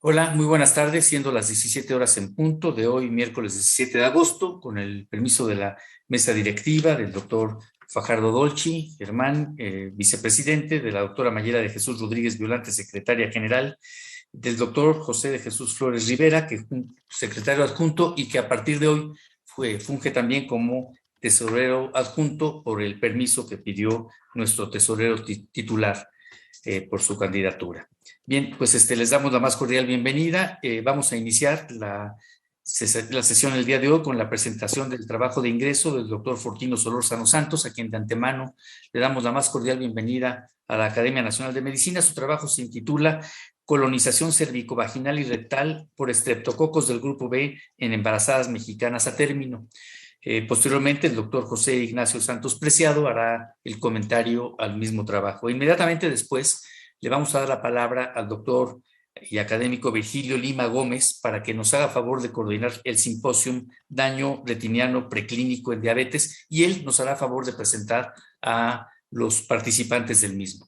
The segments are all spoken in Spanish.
Hola, muy buenas tardes, siendo las 17 horas en punto de hoy, miércoles 17 de agosto, con el permiso de la mesa directiva del doctor Fajardo Dolci, Germán, vicepresidente, de la doctora Mayela de Jesús Rodríguez Violante, secretaria general, del doctor José de Jesús Flores Rivera, que es un secretario adjunto y que a partir de hoy funge también como tesorero adjunto por el permiso que pidió nuestro tesorero titular por su candidatura. Bien, pues les damos la más cordial bienvenida. Vamos a iniciar la sesión el día de hoy con la presentación del trabajo de ingreso del doctor Fortino Solórzano Santos, a quien de antemano le damos la más cordial bienvenida a la Academia Nacional de Medicina. Su trabajo se intitula Colonización cervicovaginal y rectal por estreptococos del grupo B en embarazadas mexicanas a término. Posteriormente, el doctor José Ignacio Santos Preciado hará el comentario al mismo trabajo. Inmediatamente después, le vamos a dar la palabra al doctor y académico Virgilio Lima Gómez para que nos haga favor de coordinar el simposium Daño retiniano preclínico en diabetes, y él nos hará favor de presentar a los participantes del mismo.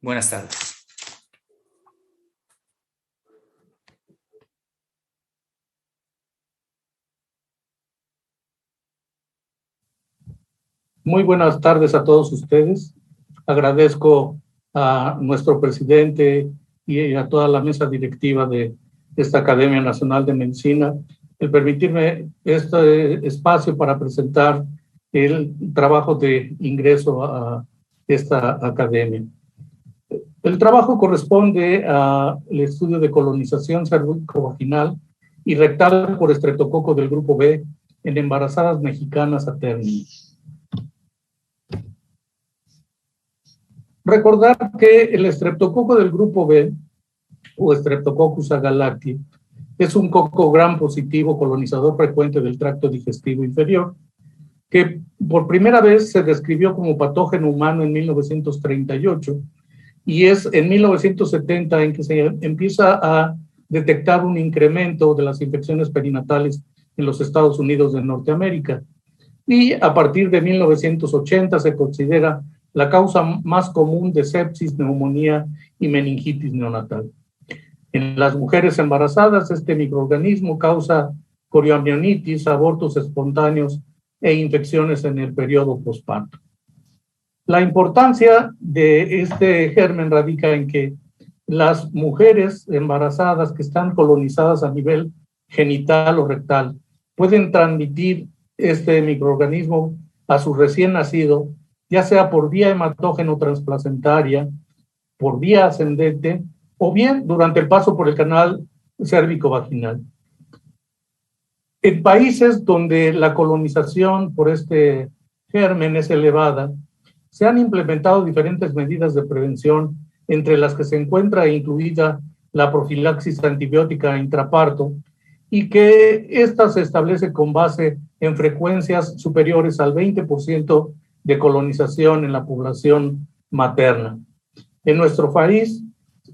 Buenas tardes. Muy buenas tardes a todos ustedes. Agradezco a nuestro presidente y a toda la mesa directiva de esta Academia Nacional de Medicina el permitirme este espacio para presentar el trabajo de ingreso a esta academia. El trabajo corresponde al estudio de colonización cervicovaginal y rectal por estreptococo del grupo B en embarazadas mexicanas a término. Recordar que el estreptococo del grupo B, o Streptococcus agalacti, es un coco gram positivo colonizador frecuente del tracto digestivo inferior, que por primera vez se describió como patógeno humano en 1938, y es en 1970 en que se empieza a detectar un incremento de las infecciones perinatales en los Estados Unidos de Norteamérica. Y a partir de 1980 se considera la causa más común de sepsis, neumonía y meningitis neonatal. En las mujeres embarazadas, este microorganismo causa corioamionitis, abortos espontáneos e infecciones en el periodo posparto. La importancia de este germen radica en que las mujeres embarazadas que están colonizadas a nivel genital o rectal pueden transmitir este microorganismo a su recién nacido, ya sea por vía hematógeno transplacentaria, por vía ascendente, o bien durante el paso por el canal cérvico-vaginal. En países donde la colonización por este germen es elevada, se han implementado diferentes medidas de prevención, entre las que se encuentra incluida la profilaxis antibiótica intraparto, y que esta se establece con base en frecuencias superiores al 20% de colonización en la población materna. En nuestro país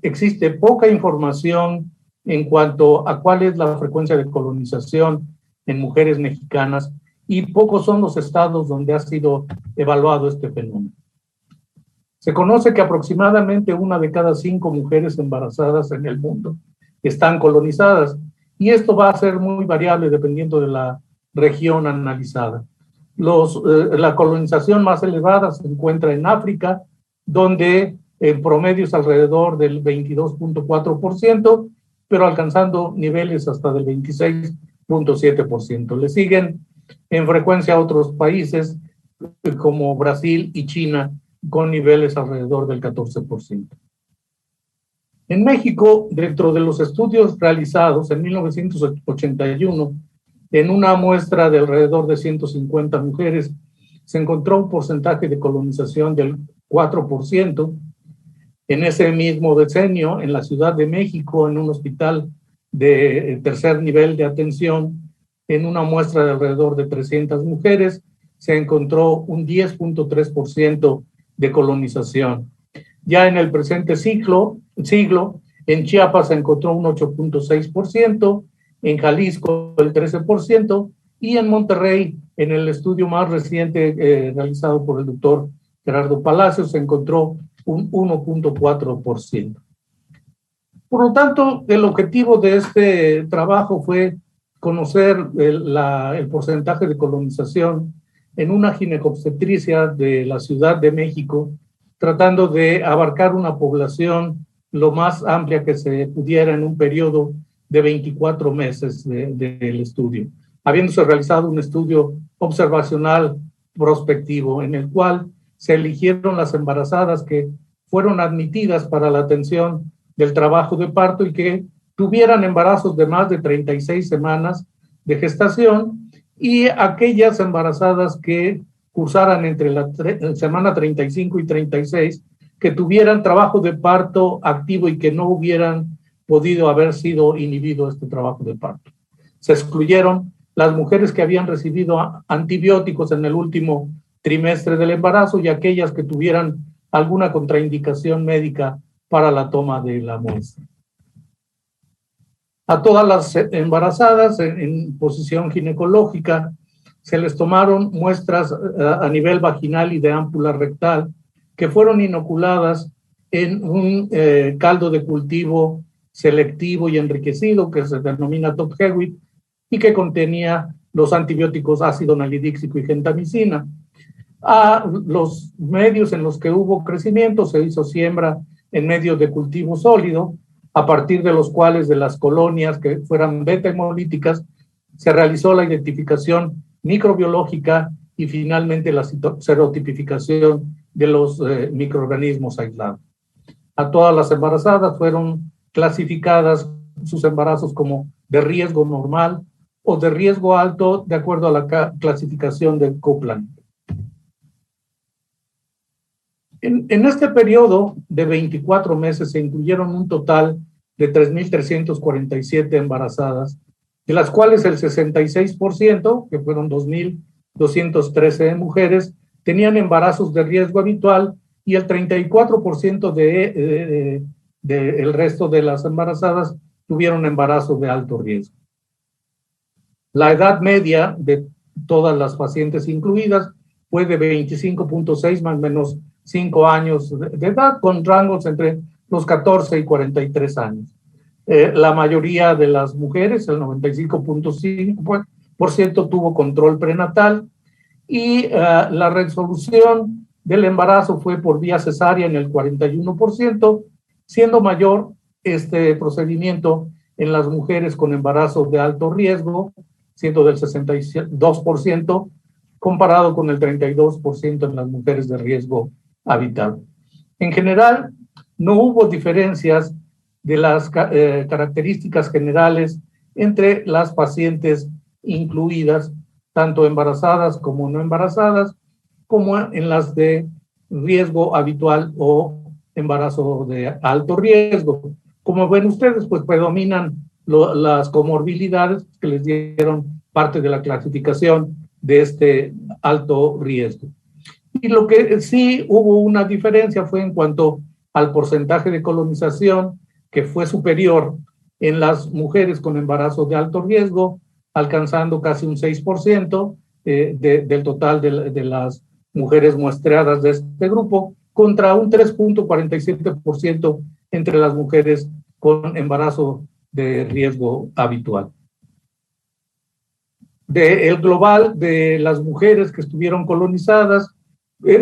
existe poca información en cuanto a cuál es la frecuencia de colonización en mujeres mexicanas, y pocos son los estados donde ha sido evaluado este fenómeno. Se conoce que aproximadamente 1 de cada 5 mujeres embarazadas en el mundo están colonizadas, y esto va a ser muy variable dependiendo de la región analizada. La colonización más elevada se encuentra en África, donde en promedio es alrededor del 22.4%, pero alcanzando niveles hasta del 26.7%. Le siguen en frecuencia otros países como Brasil y China, con niveles alrededor del 14%. En México, dentro de los estudios realizados en 1981, en una muestra de alrededor de 150 mujeres, se encontró un porcentaje de colonización del 4%. En ese mismo decenio, en la Ciudad de México, en un hospital de tercer nivel de atención, en una muestra de alrededor de 300 mujeres, se encontró un 10.3% de colonización. Ya en el presente siglo, en Chiapas se encontró un 8.6%, en Jalisco el 13%, y en Monterrey, en el estudio más reciente realizado por el doctor Gerardo Palacios, se encontró un 1.4%. Por lo tanto, el objetivo de este trabajo fue conocer el porcentaje de colonización en una ginecobstetricia de la Ciudad de México, tratando de abarcar una población lo más amplia que se pudiera en un periodo de 24 meses del estudio, habiéndose realizado un estudio observacional prospectivo en el cual se eligieron las embarazadas que fueron admitidas para la atención del trabajo de parto y que tuvieran embarazos de más de 36 semanas de gestación, y aquellas embarazadas que cursaran entre la semana 35 y 36, que tuvieran trabajo de parto activo y que no hubieran podido haber sido inhibido este trabajo de parto. Se excluyeron las mujeres que habían recibido antibióticos en el último trimestre del embarazo y aquellas que tuvieran alguna contraindicación médica para la toma de la muestra. A todas las embarazadas en posición ginecológica se les tomaron muestras a nivel vaginal y de ámpula rectal que fueron inoculadas en un caldo de cultivo selectivo y enriquecido que se denomina Top-Hewitt y que contenía los antibióticos ácido nalidíxico y gentamicina. A los medios en los que hubo crecimiento se hizo siembra en medios de cultivo sólido, a partir de los cuales de las colonias que fueran beta-hemolíticas se realizó la identificación microbiológica y finalmente la serotipificación de los microorganismos aislados. A todas las embarazadas fueron clasificadas sus embarazos como de riesgo normal o de riesgo alto de acuerdo a la clasificación de Copeland. En este periodo de 24 meses se incluyeron un total de 3.347 embarazadas, de las cuales el 66%, que fueron 2.213 mujeres, tenían embarazos de riesgo habitual y el 34% del resto de las embarazadas tuvieron embarazos de alto riesgo. La edad media de todas las pacientes incluidas fue de 25.6 más o menos 5 años de edad, con rangos entre los 14 y 43 años. La mayoría de las mujeres, el 95.5%, tuvo control prenatal y la resolución del embarazo fue por vía cesárea en el 41%, siendo mayor este procedimiento en las mujeres con embarazo de alto riesgo, siendo del 62%, comparado con el 32% en las mujeres de riesgo habitable. En general, no hubo diferencias de las características generales entre las pacientes incluidas, tanto embarazadas como no embarazadas, como en las de riesgo habitual o embarazo de alto riesgo. Como ven ustedes, pues predominan las comorbilidades que les dieron parte de la clasificación de este alto riesgo. Y lo que sí hubo una diferencia fue en cuanto al porcentaje de colonización, que fue superior en las mujeres con embarazo de alto riesgo, alcanzando casi un 6% del total de las mujeres muestreadas de este grupo, contra un 3.47% entre las mujeres con embarazo de riesgo habitual. El global de las mujeres que estuvieron colonizadas,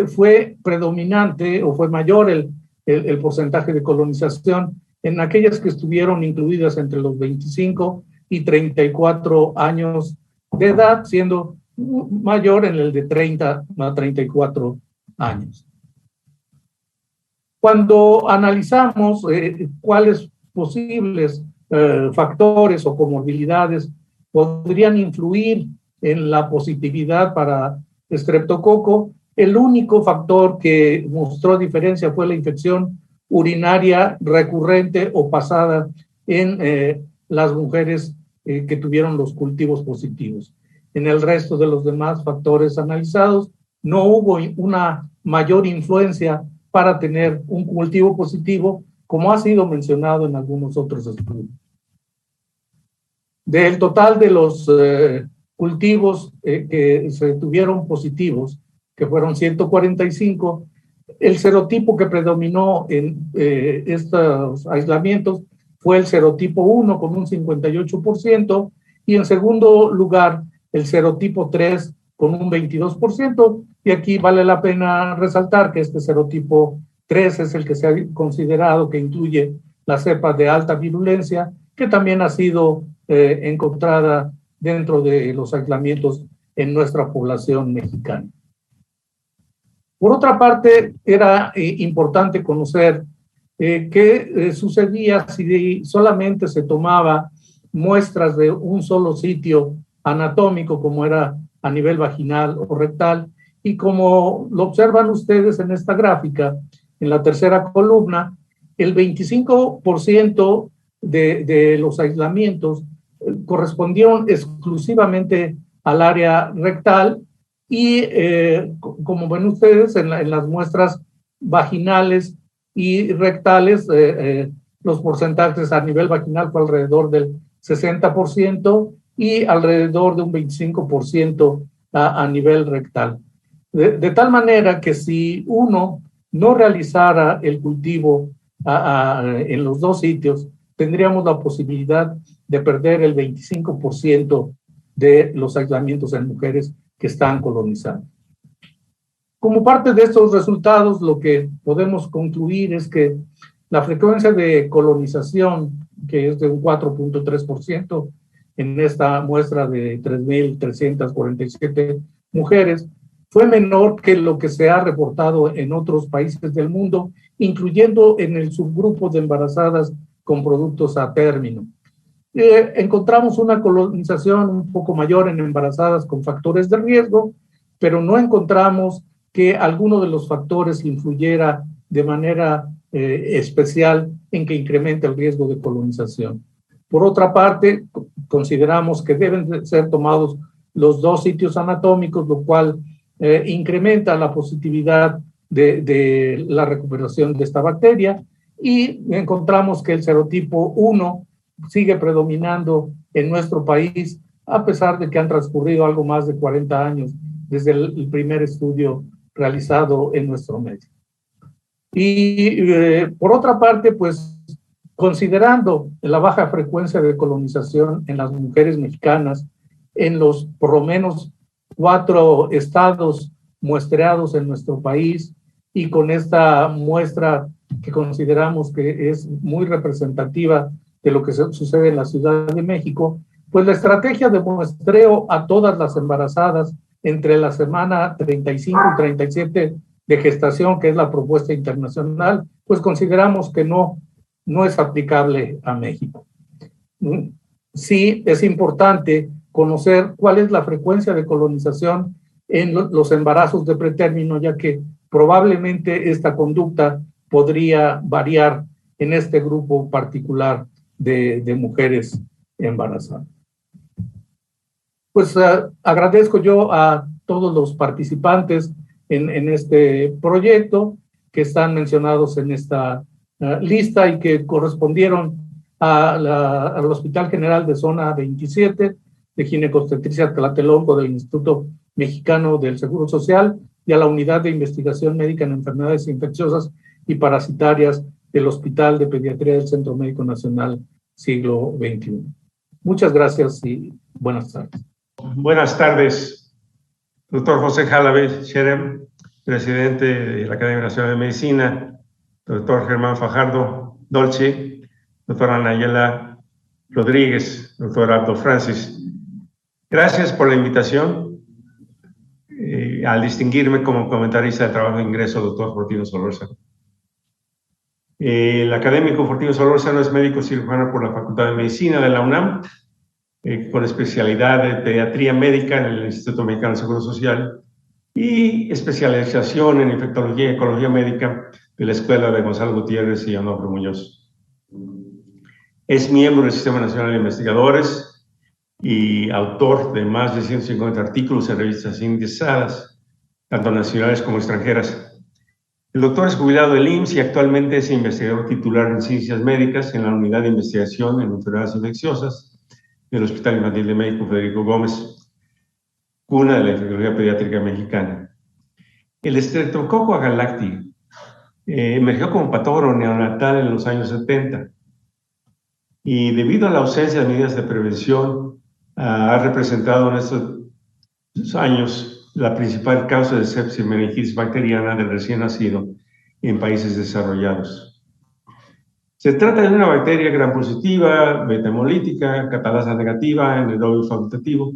fue predominante o fue mayor el porcentaje de colonización en aquellas que estuvieron incluidas entre los 25 y 34 años de edad, siendo mayor en el de 30 a 34 años. Cuando analizamos cuáles posibles factores o comorbilidades podrían influir en la positividad para estreptococo, el único factor que mostró diferencia fue la infección urinaria recurrente o pasada en las mujeres que tuvieron los cultivos positivos. En el resto de los demás factores analizados no hubo una mayor influencia para tener un cultivo positivo, como ha sido mencionado en algunos otros estudios. Del total de los cultivos que se tuvieron positivos, que fueron 145, el serotipo que predominó en estos aislamientos fue el serotipo 1 con un 58% y en segundo lugar el serotipo 3 con un 22%. Y aquí vale la pena resaltar que este serotipo 3 es el que se ha considerado que incluye la cepa de alta virulencia, que también ha sido encontrada dentro de los aislamientos en nuestra población mexicana. Por otra parte, era importante conocer qué sucedía si solamente se tomaba muestras de un solo sitio anatómico, como era a nivel vaginal o rectal, y como lo observan ustedes en esta gráfica, en la tercera columna, el 25% de los aislamientos correspondieron exclusivamente al área rectal y como ven ustedes en las muestras vaginales y rectales, los porcentajes a nivel vaginal fue alrededor del 60% y alrededor de un 25% a nivel rectal. De tal manera que si uno no realizara el cultivo en los dos sitios, tendríamos la posibilidad de perder el 25% de los aislamientos en mujeres que están colonizando. Como parte de estos resultados, lo que podemos concluir es que la frecuencia de colonización, que es de un 4.3% en esta muestra de 3.347 mujeres, fue menor que lo que se ha reportado en otros países del mundo, incluyendo en el subgrupo de embarazadas con productos a término. Encontramos una colonización un poco mayor en embarazadas con factores de riesgo, pero no encontramos que alguno de los factores influyera de manera especial en que incremente el riesgo de colonización. Por otra parte, consideramos que deben ser tomados los dos sitios anatómicos, lo cual incrementa la positividad de la recuperación de esta bacteria, y encontramos que el serotipo 1 sigue predominando en nuestro país, a pesar de que han transcurrido algo más de 40 años desde el primer estudio realizado en nuestro medio. Y por otra parte, pues considerando la baja frecuencia de colonización en las mujeres mexicanas, en los por lo menos 4 estados muestreados en nuestro país, y con esta muestra que consideramos que es muy representativa de lo que sucede en la Ciudad de México, pues la estrategia de muestreo a todas las embarazadas entre la semana 35 y 37 de gestación, que es la propuesta internacional, pues consideramos que no es aplicable a México. Sí es importante conocer cuál es la frecuencia de colonización en los embarazos de pretérmino, ya que probablemente esta conducta podría variar en este grupo particular de mujeres embarazadas. Pues agradezco yo a todos los participantes en este proyecto que están mencionados en esta lista y que correspondieron al Hospital General de Zona 27 de Ginecobstetricia Tlatelolco del Instituto Mexicano del Seguro Social y a la Unidad de Investigación Médica en Enfermedades Infecciosas y Parasitarias del Hospital de Pediatría del Centro Médico Nacional Siglo XXI. Muchas gracias y buenas tardes. Buenas tardes, doctor José Jalabe Scherem, presidente de la Academia Nacional de Medicina, doctor Germán Fajardo Dolci, doctora Nayela Rodríguez, doctor Abdo Francis. Gracias por la invitación al distinguirme como comentarista del trabajo de ingreso, doctor Fortino Solórzano. El académico Fortino Solórzano es médico cirujano por la Facultad de Medicina de la UNAM, con especialidad de pediatría médica en el Instituto Mexicano del Seguro Social y especialización en infectología y ecología médica de la Escuela de Gonzalo Gutiérrez y Onofre Muñoz. Es miembro del Sistema Nacional de Investigadores y autor de más de 150 artículos en revistas indexadas, tanto nacionales como extranjeras. El doctor es jubilado del IMSS y actualmente es investigador titular en Ciencias Médicas en la Unidad de Investigación en Enfermedades Infecciosas del Hospital Infantil de México Federico Gómez, cuna de la infectología pediátrica mexicana. El Streptococcus agalacti emergió como patógeno neonatal en los años 70. y debido a la ausencia de medidas de prevención, ha representado en estos años la principal causa de sepsis y meningitis bacteriana del recién nacido en países desarrollados. Se trata de una bacteria gram positiva, beta hemolítica, catalasa negativa en el lóbulo facultativo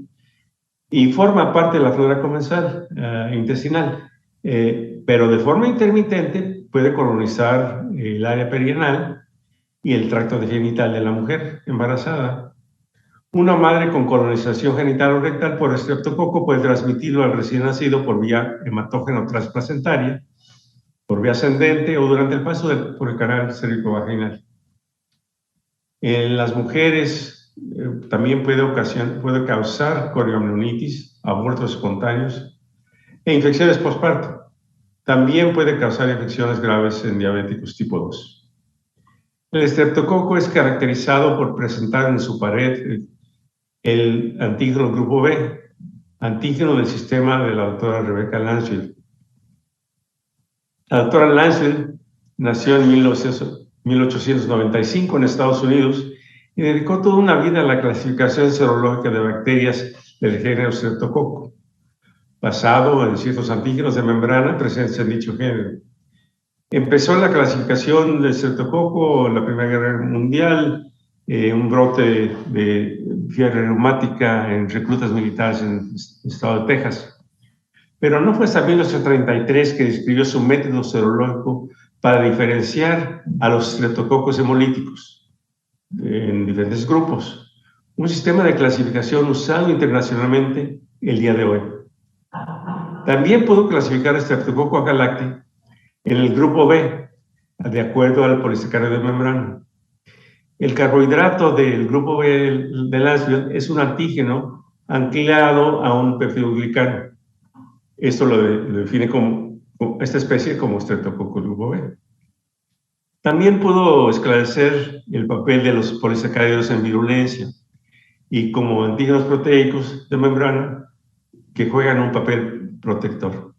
y forma parte de la flora comensal intestinal, pero de forma intermitente puede colonizar el área perianal y el tracto genital de la mujer embarazada. Una madre con colonización genital o rectal por estreptococo puede transmitirlo al recién nacido por vía hematógeno transplacentaria, por vía ascendente o durante el paso por el canal cérvico-vaginal. En las mujeres también puede causar corioamnionitis, abortos espontáneos e infecciones postparto. También puede causar infecciones graves en diabéticos tipo 2. El estreptococo es caracterizado por presentar en su pared el antígeno grupo B, antígeno del sistema de la doctora Rebecca Lancefield. La doctora Lancefield nació en 1895 en Estados Unidos y dedicó toda una vida a la clasificación serológica de bacterias del género Streptococcus, basado en ciertos antígenos de membrana presentes en dicho género. Empezó la clasificación del Streptococcus en la Primera Guerra Mundial, un brote de fiebre reumática en reclutas militares en el estado de Texas. Pero no fue hasta 1933 que describió su método serológico para diferenciar a los streptococos hemolíticos en diferentes grupos, un sistema de clasificación usado internacionalmente el día de hoy. También pudo clasificar a Streptococcus agalacti en el grupo B, de acuerdo al polisacario de membrana. El carbohidrato del grupo B del Lancefield es un antígeno anclado a un peptidoglicano. Esto lo define como esta especie como Streptococcus grupo B. También pudo esclarecer el papel de los polisacáridos en virulencia y como antígenos proteicos de membrana que juegan un papel protector.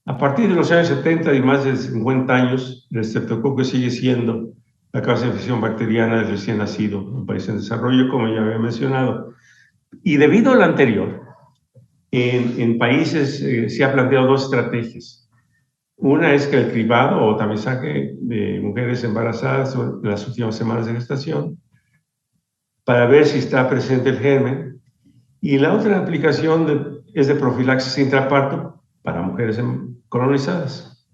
A partir de los años 70 y más de 50 años, el Streptococcus sigue siendo la causa de infección bacteriana del recién nacido en países en desarrollo, como ya había mencionado. Y debido a lo anterior, en países se ha planteado dos estrategias. Una es que el cribado o tamizaje de mujeres embarazadas en las últimas semanas de gestación para ver si está presente el germen. Y la otra aplicación es de profilaxis intraparto para mujeres colonizadas.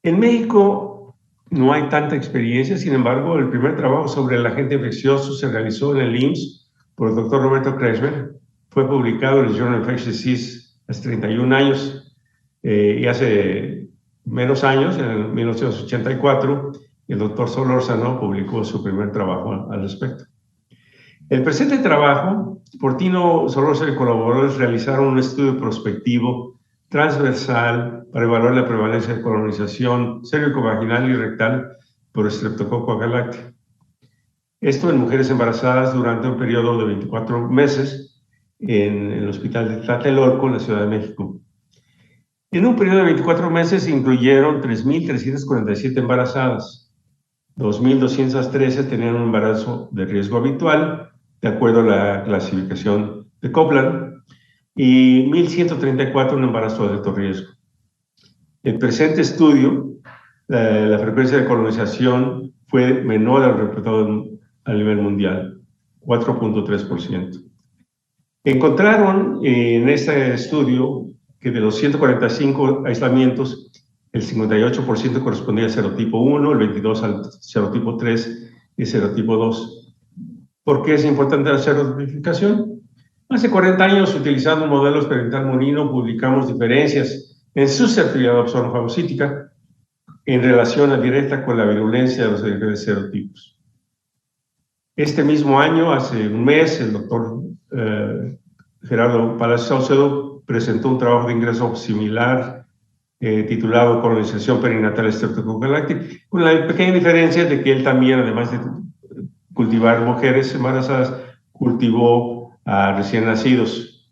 En México no hay tanta experiencia, sin embargo, el primer trabajo sobre el agente infeccioso se realizó en el IMSS por el doctor Roberto Kretschmer. Fue publicado en el Journal of Infectious Disease hace 31 años y hace menos años, en 1984, el doctor Solórzano publicó su primer trabajo al respecto. El presente trabajo, Portino, Solórzano y colaboradores realizaron un estudio prospectivo transversal para evaluar la prevalencia de colonización cérvico-vaginal y rectal por Streptococcus agalacti. Esto en mujeres embarazadas durante un periodo de 24 meses en el hospital de Tlatelolco, en la Ciudad de México. En un periodo de 24 meses se incluyeron 3.347 embarazadas. 2.213 tenían un embarazo de riesgo habitual, de acuerdo a la clasificación de Copland, y 1.134 un embarazo de alto riesgo. El presente estudio, la frecuencia de colonización fue menor al reportado a nivel mundial, 4.3%. Encontraron en este estudio que de los 145 aislamientos, el 58% correspondía al serotipo 1, el 22% al serotipo 3 y serotipo 2. ¿Por qué es importante la serotipificación? Hace 40 años, utilizando un modelo experimental Molino, publicamos diferencias en susceptibilidad oxonofagocítica en relación directa con la virulencia de los diferentes serotipos. Este mismo año, hace un mes, el doctor Gerardo Palacio Saucedo presentó un trabajo de ingreso similar titulado Colonización perinatal Streptococcus agalacti, con la pequeña diferencia de que él también, además de cultivar mujeres embarazadas, cultivó a recién nacidos,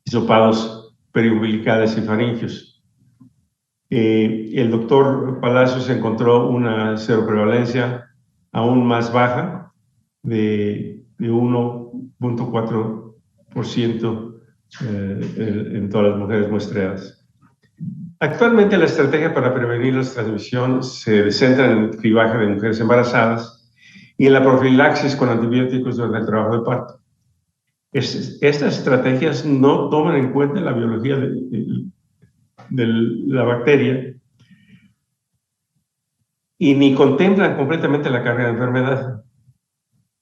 hisopados periumbilicales y faringios. El doctor Palacios encontró una seroprevalencia aún más baja, de 1.4% en todas las mujeres muestreadas. Actualmente la estrategia para prevenir las transmisiones se centra en el cribaje de mujeres embarazadas y en la profilaxis con antibióticos durante el trabajo de parto. Estas estrategias no toman en cuenta la biología de la bacteria y ni contemplan completamente la carga de enfermedad.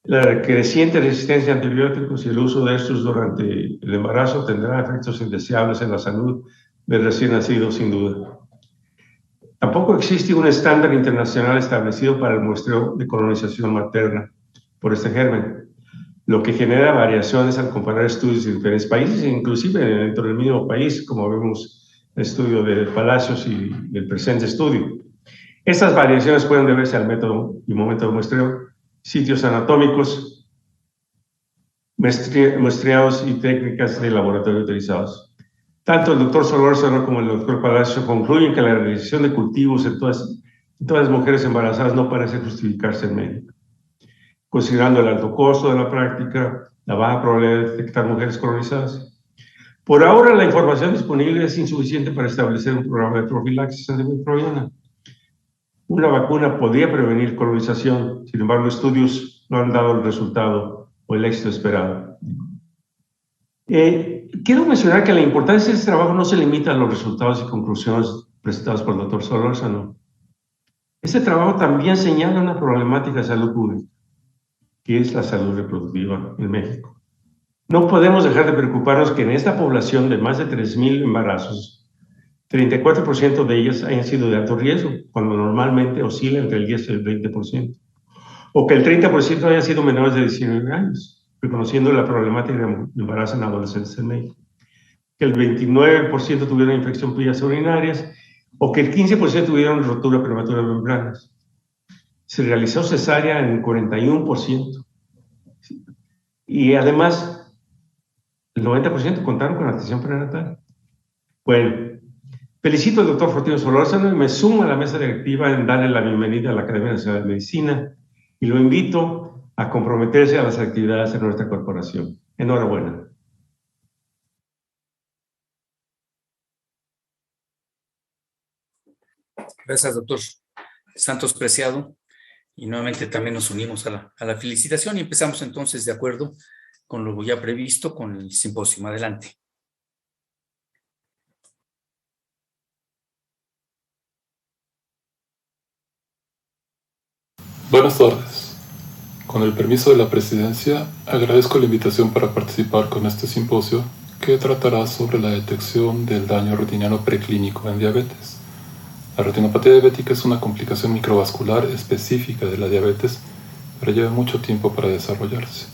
La creciente resistencia a antibióticos y el uso de estos durante el embarazo tendrá efectos indeseables en la salud del recién nacido, sin duda. Tampoco existe un estándar internacional establecido para el muestreo de colonización materna por este germen, lo que genera variaciones al comparar estudios de diferentes países, inclusive dentro del mismo país, como vemos el estudio de Palacios y el presente estudio. Estas variaciones pueden deberse al método y momento de muestreo, sitios anatómicos, muestreados y técnicas de laboratorio utilizados. Tanto el doctor Solórzano como el doctor Palacio concluyen que la realización de cultivos en todas las mujeres embarazadas no parece justificarse en México, considerando el alto costo de la práctica, la baja probabilidad de detectar mujeres colonizadas. Por ahora, la información disponible es insuficiente para establecer un programa de profilaxis antimicrobiana. Una vacuna podría prevenir colonización, sin embargo, estudios no han dado el resultado o el éxito esperado. Quiero mencionar que la importancia de este trabajo no se limita a los resultados y conclusiones presentados por el doctor Solórzano. Este trabajo también señala una problemática de salud pública, que es la salud reproductiva en México. No podemos dejar de preocuparnos que en esta población de más de 3,000 embarazos, 34% de ellas hayan sido de alto riesgo, cuando normalmente oscila entre el 10 y el 20%. O que el 30% hayan sido menores de 19 años, reconociendo la problemática de embarazo en adolescentes en México. Que el 29% tuvieron infección por vías urinarias, o que el 15% tuvieron rotura prematura de membranas. Se realizó cesárea en 41%. Y además, el 90% contaron con atención prenatal. Bueno, felicito al doctor Fortino Solórzano y me sumo a la mesa directiva en darle la bienvenida a la Academia Nacional de Medicina y lo invito a comprometerse a las actividades de nuestra corporación. Enhorabuena. Gracias, doctor Santos Preciado. Y nuevamente también nos unimos a la felicitación y empezamos entonces de acuerdo con lo ya previsto con el simposio. Adelante. Buenas tardes. Con el permiso de la presidencia, agradezco la invitación para participar con este simposio que tratará sobre la detección del daño retiniano preclínico en diabetes. La retinopatía diabética es una complicación microvascular específica de la diabetes, pero lleva mucho tiempo para desarrollarse.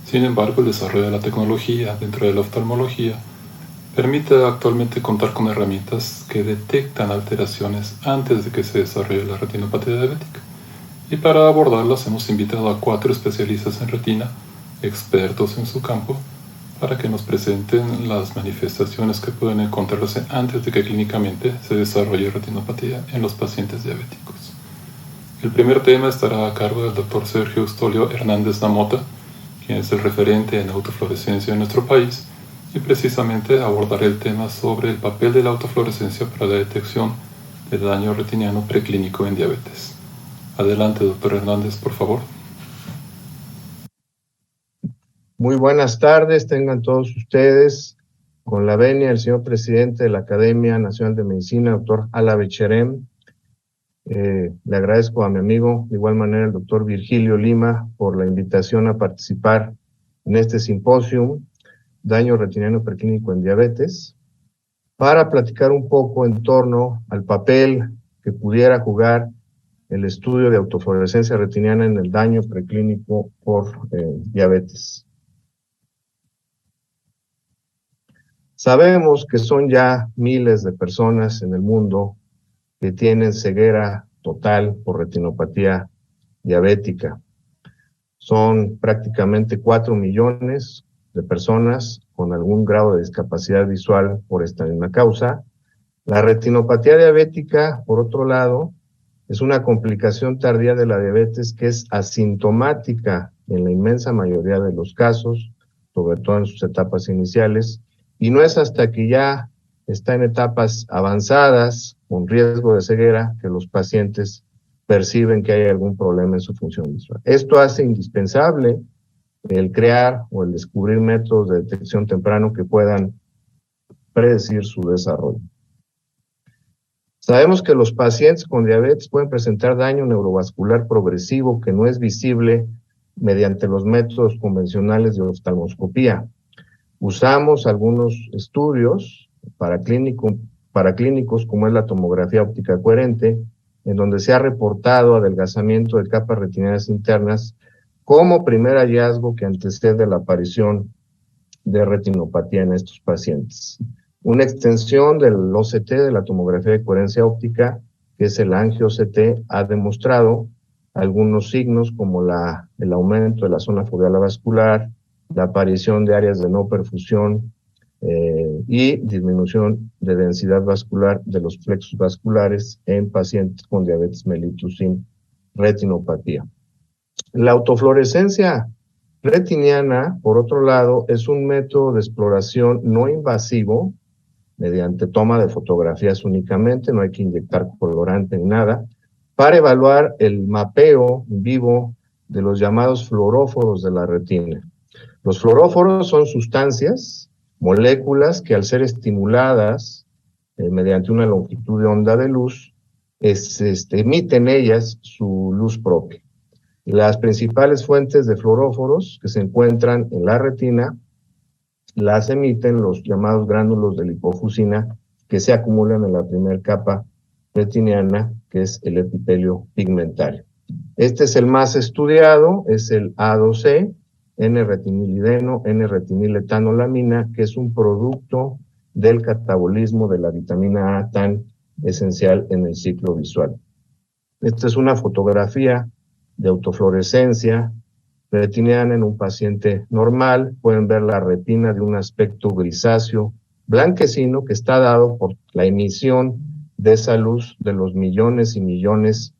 Sin embargo, el desarrollo de la tecnología dentro de la oftalmología permite actualmente contar con herramientas que detectan alteraciones antes de que se desarrolle la retinopatía diabética. Y para abordarlas hemos invitado a 4 especialistas en retina, expertos en su campo, para que nos presenten las manifestaciones que pueden encontrarse antes de que clínicamente se desarrolle retinopatía en los pacientes diabéticos. El primer tema estará a cargo del Dr. Sergio Eustolio Hernández Namota, quien es el referente en autofluorescencia en nuestro país, y precisamente abordará el tema sobre el papel de la autofluorescencia para la detección del daño retiniano preclínico en diabetes. Adelante, doctor Hernández, por favor. Muy buenas tardes, tengan todos ustedes. Con la venia del señor presidente de la Academia Nacional de Medicina, doctor Ala Becherem. Le agradezco a mi amigo, de igual manera, el doctor Virgilio Lima, por la invitación a participar en este simposio, Daño retiniano preclínico en diabetes, para platicar un poco en torno al papel que pudiera jugar el estudio de autofluorescencia retiniana en el daño preclínico por diabetes. Sabemos que son ya miles de personas en el mundo que tienen ceguera total por retinopatía diabética. Son prácticamente 4 millones de personas con algún grado de discapacidad visual por esta misma causa. La retinopatía diabética, por otro lado, Es una complicación tardía de la diabetes que es asintomática en la inmensa mayoría de los casos, sobre todo en sus etapas iniciales, y no es hasta que ya está en etapas avanzadas, con riesgo de ceguera, que los pacientes perciben que hay algún problema en su función visual. Esto hace indispensable el crear o el descubrir métodos de detección temprano que puedan predecir su desarrollo. Sabemos que los pacientes con diabetes pueden presentar daño neurovascular progresivo que no es visible mediante los métodos convencionales de oftalmoscopía. Usamos algunos estudios paraclínicos como es la tomografía óptica coherente, en donde se ha reportado adelgazamiento de capas retinianas internas como primer hallazgo que antecede la aparición de retinopatía en estos pacientes. Una extensión del OCT, de la tomografía de coherencia óptica, que es el angio-OCT, ha demostrado algunos signos como el aumento de la zona foveal vascular, la aparición de áreas de no perfusión y disminución de densidad vascular de los plexos vasculares en pacientes con diabetes mellitus sin retinopatía. La autofluorescencia retiniana, por otro lado, es un método de exploración no invasivo mediante toma de fotografías únicamente, no hay que inyectar colorante ni nada, para evaluar el mapeo en vivo de los llamados fluoróforos de la retina. Los fluoróforos son sustancias, moléculas que al ser estimuladas mediante una longitud de onda de luz, emiten ellas su luz propia. Las principales fuentes de fluoróforos que se encuentran en la retina las emiten los llamados gránulos de lipofusina que se acumulan en la primera capa retiniana, que es el epitelio pigmentario. Este es el más estudiado, es el A2C, N-retinilideno, N-retinilethanolamina, que es un producto del catabolismo de la vitamina A tan esencial en el ciclo visual. Esta es una fotografía de autofluorescencia retiniana en un paciente normal. Pueden ver la retina de un aspecto grisáceo, blanquecino, que está dado por la emisión de esa luz de los millones y millones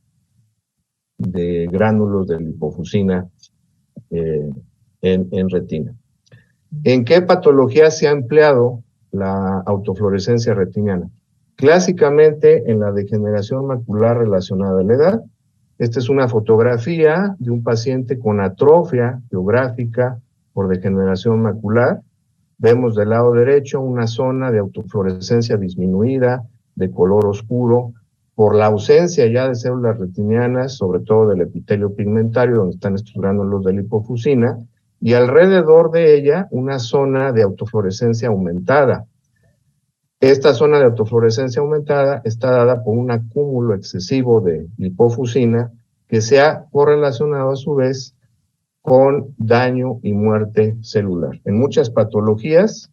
de gránulos de lipofusina en retina. ¿En qué patología se ha empleado la autofluorescencia retiniana? Clásicamente en la degeneración macular relacionada a la edad. Esta es una fotografía de un paciente con atrofia geográfica por degeneración macular. Vemos del lado derecho una zona de autofluorescencia disminuida, de color oscuro, por la ausencia ya de células retinianas, sobre todo del epitelio pigmentario, donde están estos gránulos de lipofusina, y alrededor de ella una zona de autofluorescencia aumentada. Esta zona de autofluorescencia aumentada está dada por un acúmulo excesivo de lipofusina que se ha correlacionado a su vez con daño y muerte celular. En muchas patologías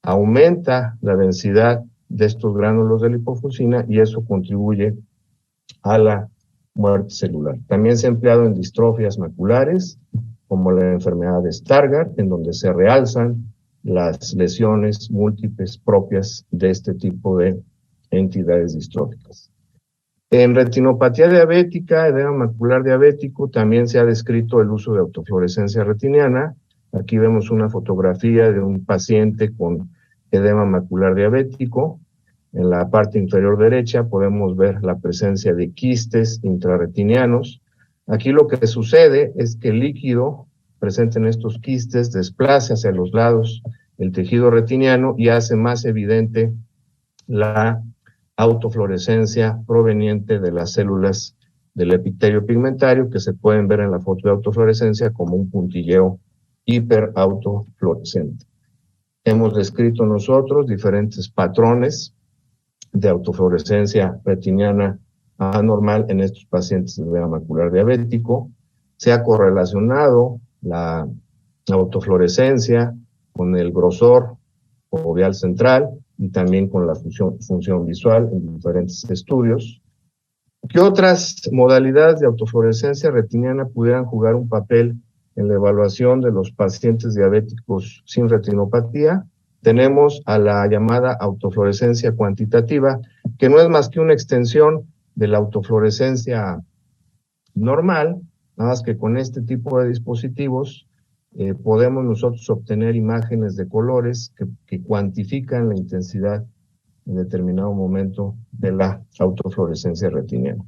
aumenta la densidad de estos gránulos de lipofusina y eso contribuye a la muerte celular. También se ha empleado en distrofias maculares, como la enfermedad de Stargardt, en donde se realzan las lesiones múltiples propias de este tipo de entidades distróficas. En retinopatía diabética, edema macular diabético, también se ha descrito el uso de autofluorescencia retiniana. Aquí vemos una fotografía de un paciente con edema macular diabético. En la parte inferior derecha podemos ver la presencia de quistes intrarretinianos. Aquí lo que sucede es que el líquido presente en estos quistes desplaza hacia los lados el tejido retiniano y hace más evidente la autofluorescencia proveniente de las células del epitelio pigmentario, que se pueden ver en la foto de autofluorescencia como un puntilleo hiperautofluorescente. Hemos descrito nosotros diferentes patrones de autofluorescencia retiniana anormal en estos pacientes de edema macular diabético. Se ha correlacionado la autofluorescencia con el grosor foveal central y también con la función visual en diferentes estudios. ¿Qué otras modalidades de autofluorescencia retiniana pudieran jugar un papel en la evaluación de los pacientes diabéticos sin retinopatía? Tenemos a la llamada autofluorescencia cuantitativa, que no es más que una extensión de la autofluorescencia normal, nada más que con este tipo de dispositivos podemos nosotros obtener imágenes de colores que cuantifican la intensidad en determinado momento de la autofluorescencia retiniana.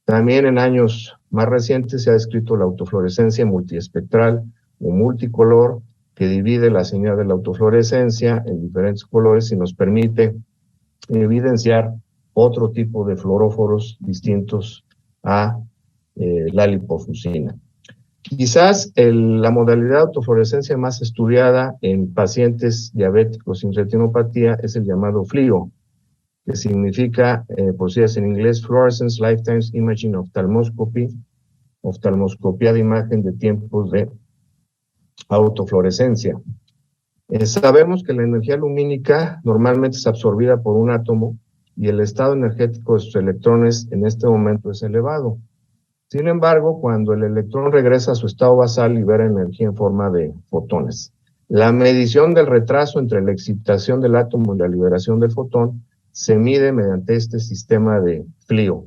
También en años más recientes se ha descrito la autofluorescencia multiespectral o multicolor, que divide la señal de la autofluorescencia en diferentes colores y nos permite evidenciar otro tipo de fluoróforos distintos a la lipofusina. Quizás la modalidad de autofluorescencia más estudiada en pacientes diabéticos sin retinopatía es el llamado FLIO, que significa, por siglas en inglés, Fluorescence Lifetime Imaging Ophthalmoscopy, oftalmoscopía de imagen de tiempos de autofluorescencia. Sabemos que la energía lumínica normalmente es absorbida por un átomo y el estado energético de sus electrones en este momento es elevado. Sin embargo, cuando el electrón regresa a su estado basal, libera energía en forma de fotones. La medición del retraso entre la excitación del átomo y la liberación del fotón se mide mediante este sistema de FLIO.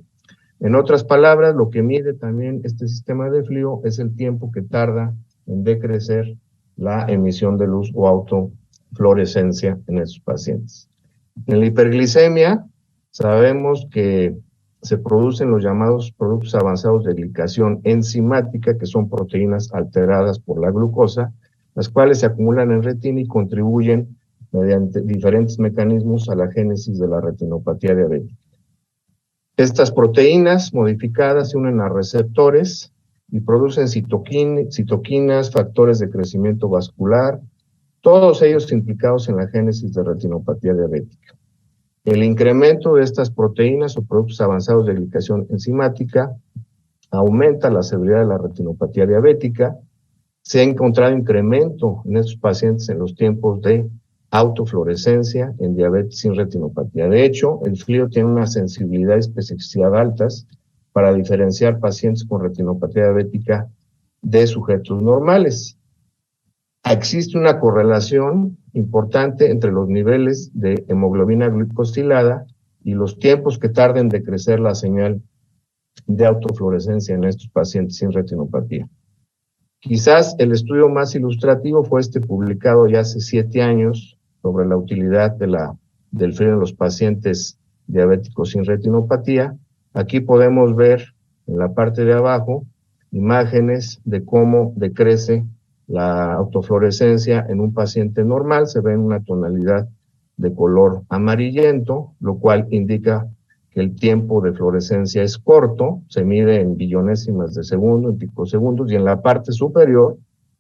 En otras palabras, lo que mide también este sistema de FLIO es el tiempo que tarda en decrecer la emisión de luz o autofluorescencia en esos pacientes. En la hiperglicemia, sabemos que se producen los llamados productos avanzados de glicación enzimática, que son proteínas alteradas por la glucosa, las cuales se acumulan en retina y contribuyen mediante diferentes mecanismos a la génesis de la retinopatía diabética. Estas proteínas modificadas se unen a receptores y producen citoquinas, factores de crecimiento vascular, todos ellos implicados en la génesis de retinopatía diabética. El incremento de estas proteínas o productos avanzados de glicación enzimática aumenta la severidad de la retinopatía diabética. Se ha encontrado incremento en estos pacientes en los tiempos de autofluorescencia en diabetes sin retinopatía. De hecho, el FLIO tiene una sensibilidad y especificidad altas para diferenciar pacientes con retinopatía diabética de sujetos normales. Existe una correlación importante entre los niveles de hemoglobina glicosilada y los tiempos que tarda en decrecer la señal de autofluorescencia en estos pacientes sin retinopatía. Quizás el estudio más ilustrativo fue este publicado ya hace 7 años sobre la utilidad del FLIO en los pacientes diabéticos sin retinopatía. Aquí podemos ver en la parte de abajo imágenes de cómo decrece la autofluorescencia en un paciente normal. Se ve en una tonalidad de color amarillento, lo cual indica que el tiempo de fluorescencia es corto, se mide en billonésimas de segundo, en picosegundos, y en la parte superior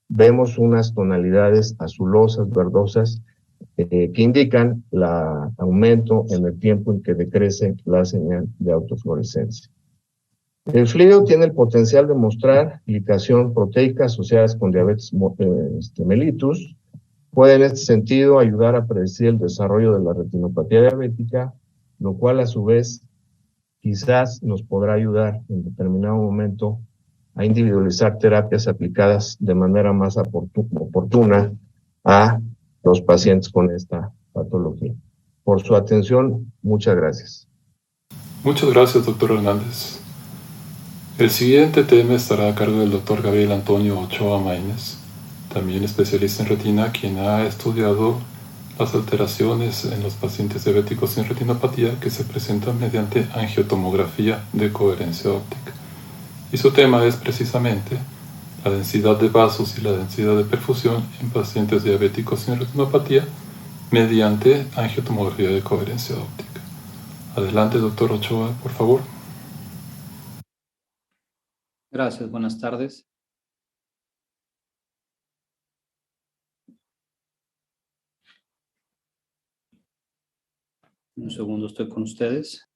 vemos unas tonalidades azulosas, verdosas, que indican el aumento en el tiempo en que decrece la señal de autofluorescencia. El FLIO tiene el potencial de mostrar glicación proteica asociadas con diabetes mellitus. Puede en este sentido ayudar a predecir el desarrollo de la retinopatía diabética, lo cual a su vez quizás nos podrá ayudar en determinado momento a individualizar terapias aplicadas de manera más oportuna a los pacientes con esta patología. Por su atención, muchas gracias. Muchas gracias, doctor Hernández. El siguiente tema estará a cargo del doctor Gabriel Antonio Ochoa Maínez, también especialista en retina, quien ha estudiado las alteraciones en los pacientes diabéticos sin retinopatía que se presentan mediante angiotomografía de coherencia óptica. Y su tema es precisamente la densidad de vasos y la densidad de perfusión en pacientes diabéticos sin retinopatía mediante angiotomografía de coherencia óptica. Adelante, doctor Ochoa, por favor. Gracias, buenas tardes. Un segundo, estoy con ustedes.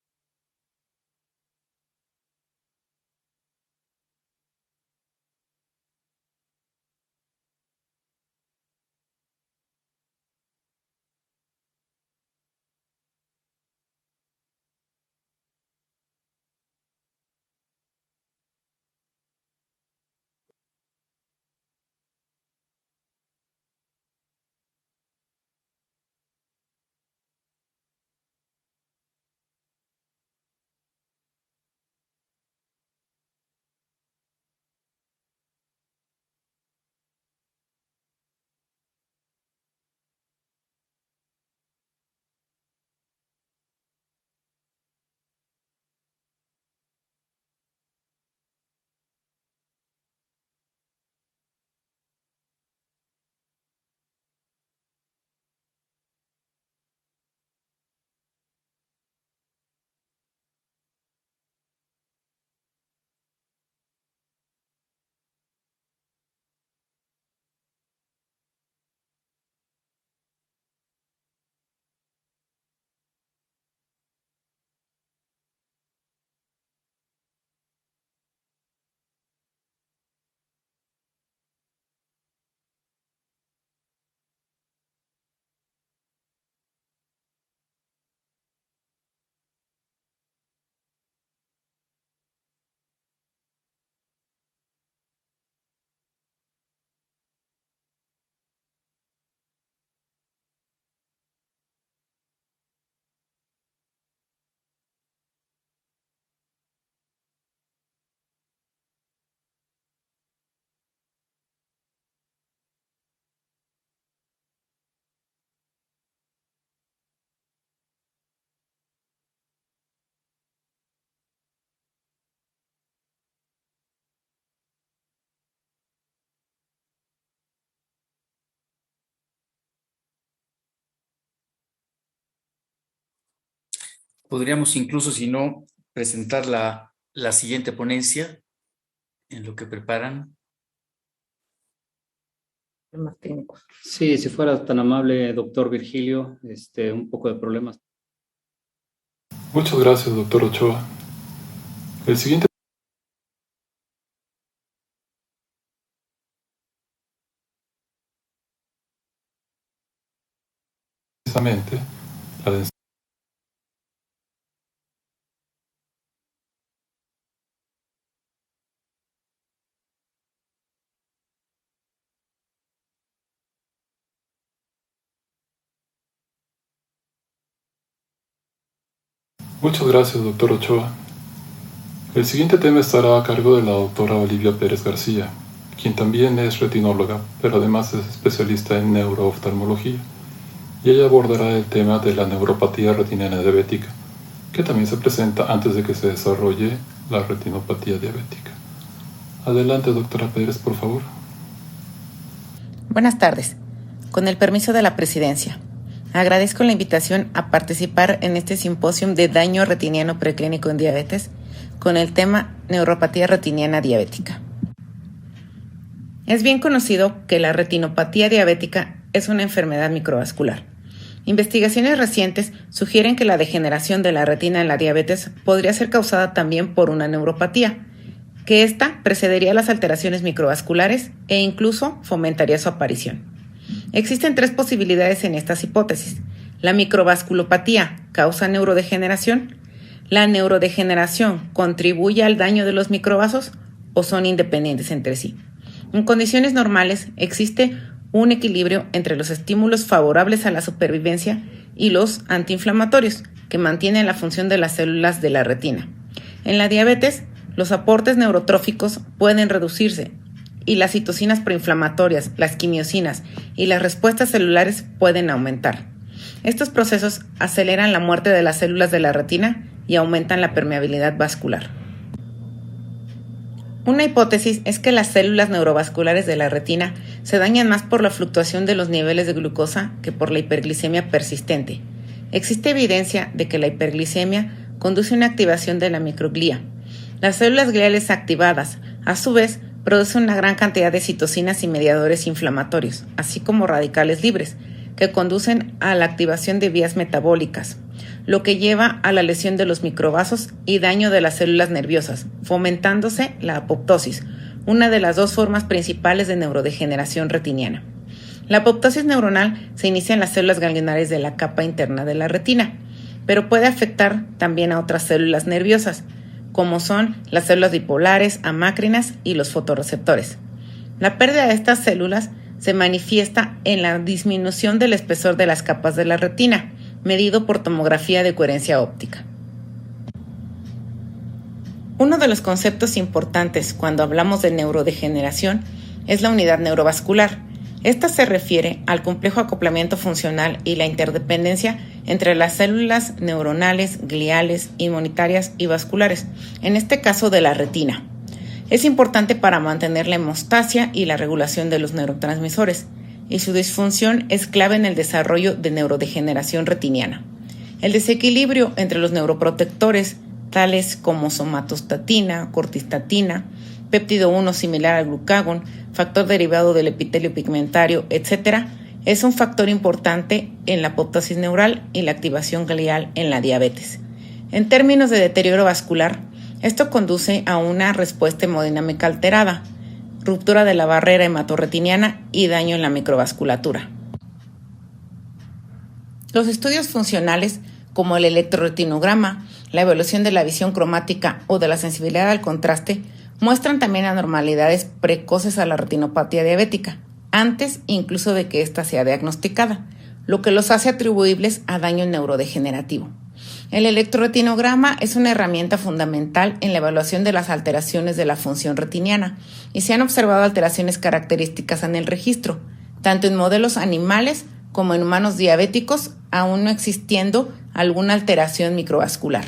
Podríamos incluso, si no, presentar la siguiente ponencia en lo que preparan. Sí, si fuera tan amable, doctor Virgilio, un poco de problemas. Muchas gracias, doctor Ochoa. El siguiente precisamente la densidad. Muchas gracias, doctor Ochoa. El siguiente tema estará a cargo de la doctora Olivia Pérez García, quien también es retinóloga, pero además es especialista en neurooftalmología, y ella abordará el tema de la neuropatía retiniana diabética, que también se presenta antes de que se desarrolle la retinopatía diabética. Adelante, doctora Pérez, por favor. Buenas tardes. Con el permiso de la Presidencia, agradezco la invitación a participar en este simposio de daño retiniano preclínico en diabetes con el tema neuropatía retiniana diabética. Es bien conocido que la retinopatía diabética es una enfermedad microvascular. Investigaciones recientes sugieren que la degeneración de la retina en la diabetes podría ser causada también por una neuropatía, que ésta precedería las alteraciones microvasculares e incluso fomentaría su aparición. Existen 3 posibilidades en estas hipótesis. La microvasculopatía causa neurodegeneración, la neurodegeneración contribuye al daño de los microvasos o son independientes entre sí. En condiciones normales existe un equilibrio entre los estímulos favorables a la supervivencia y los antiinflamatorios que mantienen la función de las células de la retina. En la diabetes, los aportes neurotróficos pueden reducirse y las citocinas proinflamatorias, las quimiosinas y las respuestas celulares pueden aumentar. Estos procesos aceleran la muerte de las células de la retina y aumentan la permeabilidad vascular. Una hipótesis es que las células neurovasculares de la retina se dañan más por la fluctuación de los niveles de glucosa que por la hiperglicemia persistente. Existe evidencia de que la hiperglicemia conduce a una activación de la microglía. Las células gliales activadas, a su vez, producen una gran cantidad de citocinas y mediadores inflamatorios, así como radicales libres, que conducen a la activación de vías metabólicas, lo que lleva a la lesión de los microvasos y daño de las células nerviosas, fomentándose la apoptosis, una de las 2 formas principales de neurodegeneración retiniana. La apoptosis neuronal se inicia en las células ganglionares de la capa interna de la retina, pero puede afectar también a otras células nerviosas, como son las células bipolares, amácrinas y los fotorreceptores. La pérdida de estas células se manifiesta en la disminución del espesor de las capas de la retina, medido por tomografía de coherencia óptica. Uno de los conceptos importantes cuando hablamos de neurodegeneración es la unidad neurovascular. Esta se refiere al complejo acoplamiento funcional y la interdependencia entre las células neuronales, gliales, inmunitarias y vasculares, en este caso de la retina. Es importante para mantener la hemostasia y la regulación de los neurotransmisores, y su disfunción es clave en el desarrollo de neurodegeneración retiniana. El desequilibrio entre los neuroprotectores, tales como somatostatina, cortistatina, péptido 1 similar al glucagón, factor derivado del epitelio pigmentario, etc., es un factor importante en la apoptosis neural y la activación glial en la diabetes. En términos de deterioro vascular, esto conduce a una respuesta hemodinámica alterada, ruptura de la barrera hematorretiniana y daño en la microvasculatura. Los estudios funcionales, como el electroretinograma, la evaluación de la visión cromática o de la sensibilidad al contraste, muestran también anormalidades precoces a la retinopatía diabética, antes incluso de que ésta sea diagnosticada, lo que los hace atribuibles a daño neurodegenerativo. El electroretinograma es una herramienta fundamental en la evaluación de las alteraciones de la función retiniana y se han observado alteraciones características en el registro, tanto en modelos animales como en humanos diabéticos, aún no existiendo alguna alteración microvascular.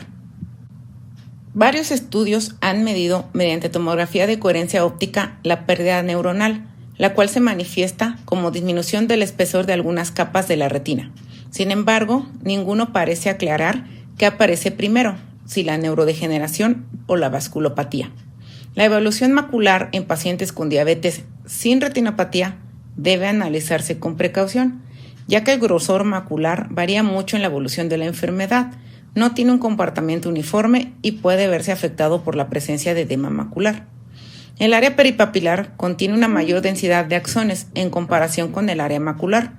Varios estudios han medido mediante tomografía de coherencia óptica la pérdida neuronal, la cual se manifiesta como disminución del espesor de algunas capas de la retina. Sin embargo, ninguno parece aclarar qué aparece primero, si la neurodegeneración o la vasculopatía. La evaluación macular en pacientes con diabetes sin retinopatía debe analizarse con precaución, ya que el grosor macular varía mucho en la evolución de la enfermedad, no tiene un comportamiento uniforme y puede verse afectado por la presencia de edema macular. El área peripapilar contiene una mayor densidad de axones en comparación con el área macular.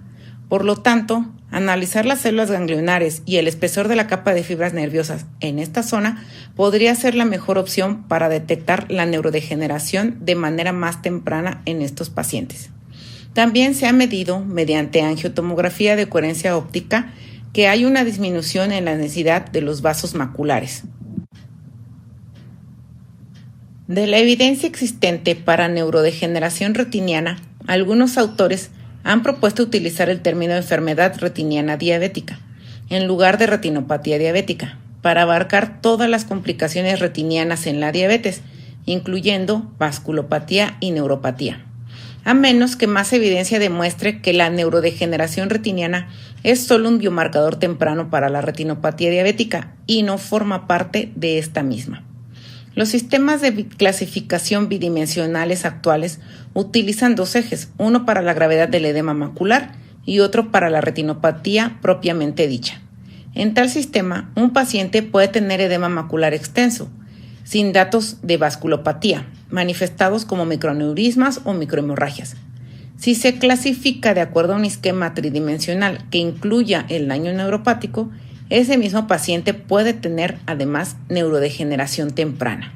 Por lo tanto, analizar las células ganglionares y el espesor de la capa de fibras nerviosas en esta zona podría ser la mejor opción para detectar la neurodegeneración de manera más temprana en estos pacientes. También se ha medido, mediante angiotomografía de coherencia óptica, que hay una disminución en la densidad de los vasos maculares. De la evidencia existente para neurodegeneración retiniana, algunos autores han propuesto utilizar el término enfermedad retiniana diabética, en lugar de retinopatía diabética, para abarcar todas las complicaciones retinianas en la diabetes, incluyendo vasculopatía y neuropatía, a menos que más evidencia demuestre que la neurodegeneración retiniana es solo un biomarcador temprano para la retinopatía diabética y no forma parte de esta misma. Los sistemas de clasificación bidimensionales actuales utilizan dos ejes, uno para la gravedad del edema macular y otro para la retinopatía propiamente dicha. En tal sistema, un paciente puede tener edema macular extenso, sin datos de vasculopatía, manifestados como microneurismas o microhemorragias. Si se clasifica de acuerdo a un esquema tridimensional que incluya el daño neuropático, ese mismo paciente puede tener además neurodegeneración temprana.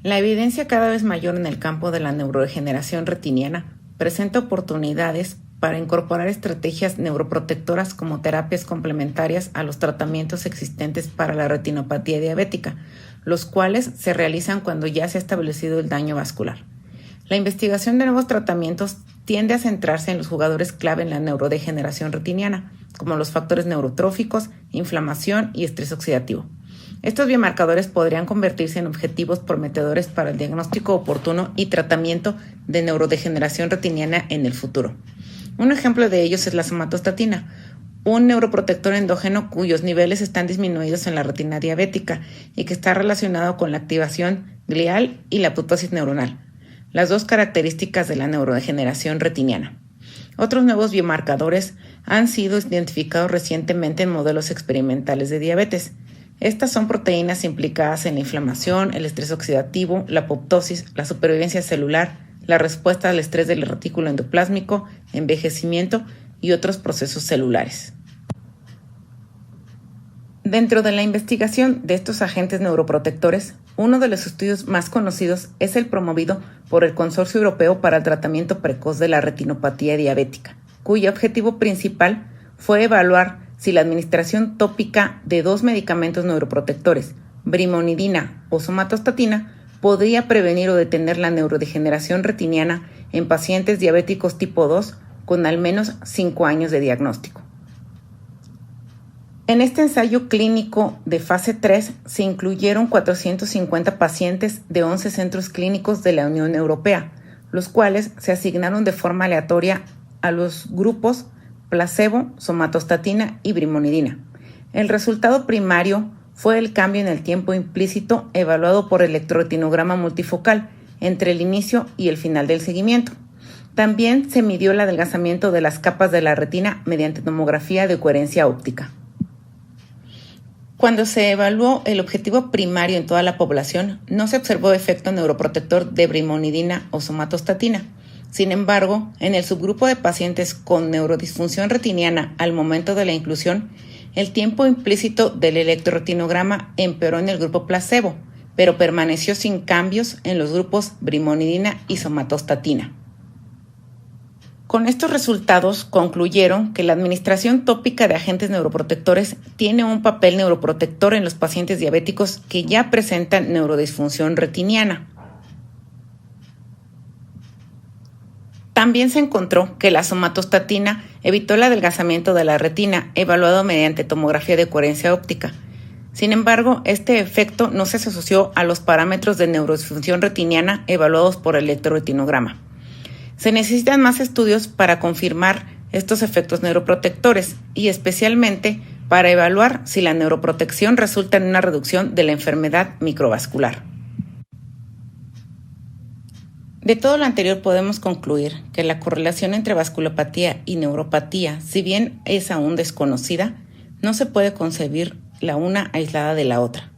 La evidencia cada vez mayor en el campo de la neurodegeneración retiniana presenta oportunidades para incorporar estrategias neuroprotectoras como terapias complementarias a los tratamientos existentes para la retinopatía diabética, los cuales se realizan cuando ya se ha establecido el daño vascular. La investigación de nuevos tratamientos tiende a centrarse en los jugadores clave en la neurodegeneración retiniana, como los factores neurotróficos, inflamación y estrés oxidativo. Estos biomarcadores podrían convertirse en objetivos prometedores para el diagnóstico oportuno y tratamiento de neurodegeneración retiniana en el futuro. Un ejemplo de ellos es la somatostatina, un neuroprotector endógeno cuyos niveles están disminuidos en la retina diabética y que está relacionado con la activación glial y la apoptosis neuronal, las dos características de la neurodegeneración retiniana. Otros nuevos biomarcadores han sido identificados recientemente en modelos experimentales de diabetes. Estas son proteínas implicadas en la inflamación, el estrés oxidativo, la apoptosis, la supervivencia celular, la respuesta al estrés del retículo endoplásmico, envejecimiento y otros procesos celulares. Dentro de la investigación de estos agentes neuroprotectores, uno de los estudios más conocidos es el promovido por el Consorcio Europeo para el Tratamiento Precoz de la Retinopatía Diabética, cuyo objetivo principal fue evaluar si la administración tópica de dos medicamentos neuroprotectores, brimonidina o somatostatina, podría prevenir o detener la neurodegeneración retiniana en pacientes diabéticos tipo 2 con al menos 5 años de diagnóstico. En este ensayo clínico de fase 3 se incluyeron 450 pacientes de 11 centros clínicos de la Unión Europea, los cuales se asignaron de forma aleatoria a los grupos placebo, somatostatina y brimonidina. El resultado primario fue el cambio en el tiempo implícito evaluado por electroretinograma multifocal entre el inicio y el final del seguimiento. También se midió el adelgazamiento de las capas de la retina mediante tomografía de coherencia óptica. Cuando se evaluó el objetivo primario en toda la población, no se observó efecto neuroprotector de brimonidina o somatostatina. Sin embargo, en el subgrupo de pacientes con neurodisfunción retiniana al momento de la inclusión, el tiempo implícito del electroretinograma empeoró en el grupo placebo, pero permaneció sin cambios en los grupos brimonidina y somatostatina. Con estos resultados concluyeron que la administración tópica de agentes neuroprotectores tiene un papel neuroprotector en los pacientes diabéticos que ya presentan neurodisfunción retiniana. También se encontró que la somatostatina evitó el adelgazamiento de la retina evaluado mediante tomografía de coherencia óptica. Sin embargo, este efecto no se asoció a los parámetros de neurodisfunción retiniana evaluados por electroretinograma. Se necesitan más estudios para confirmar estos efectos neuroprotectores y especialmente para evaluar si la neuroprotección resulta en una reducción de la enfermedad microvascular. De todo lo anterior podemos concluir que la correlación entre vasculopatía y neuropatía, si bien es aún desconocida, no se puede concebir la una aislada de la otra.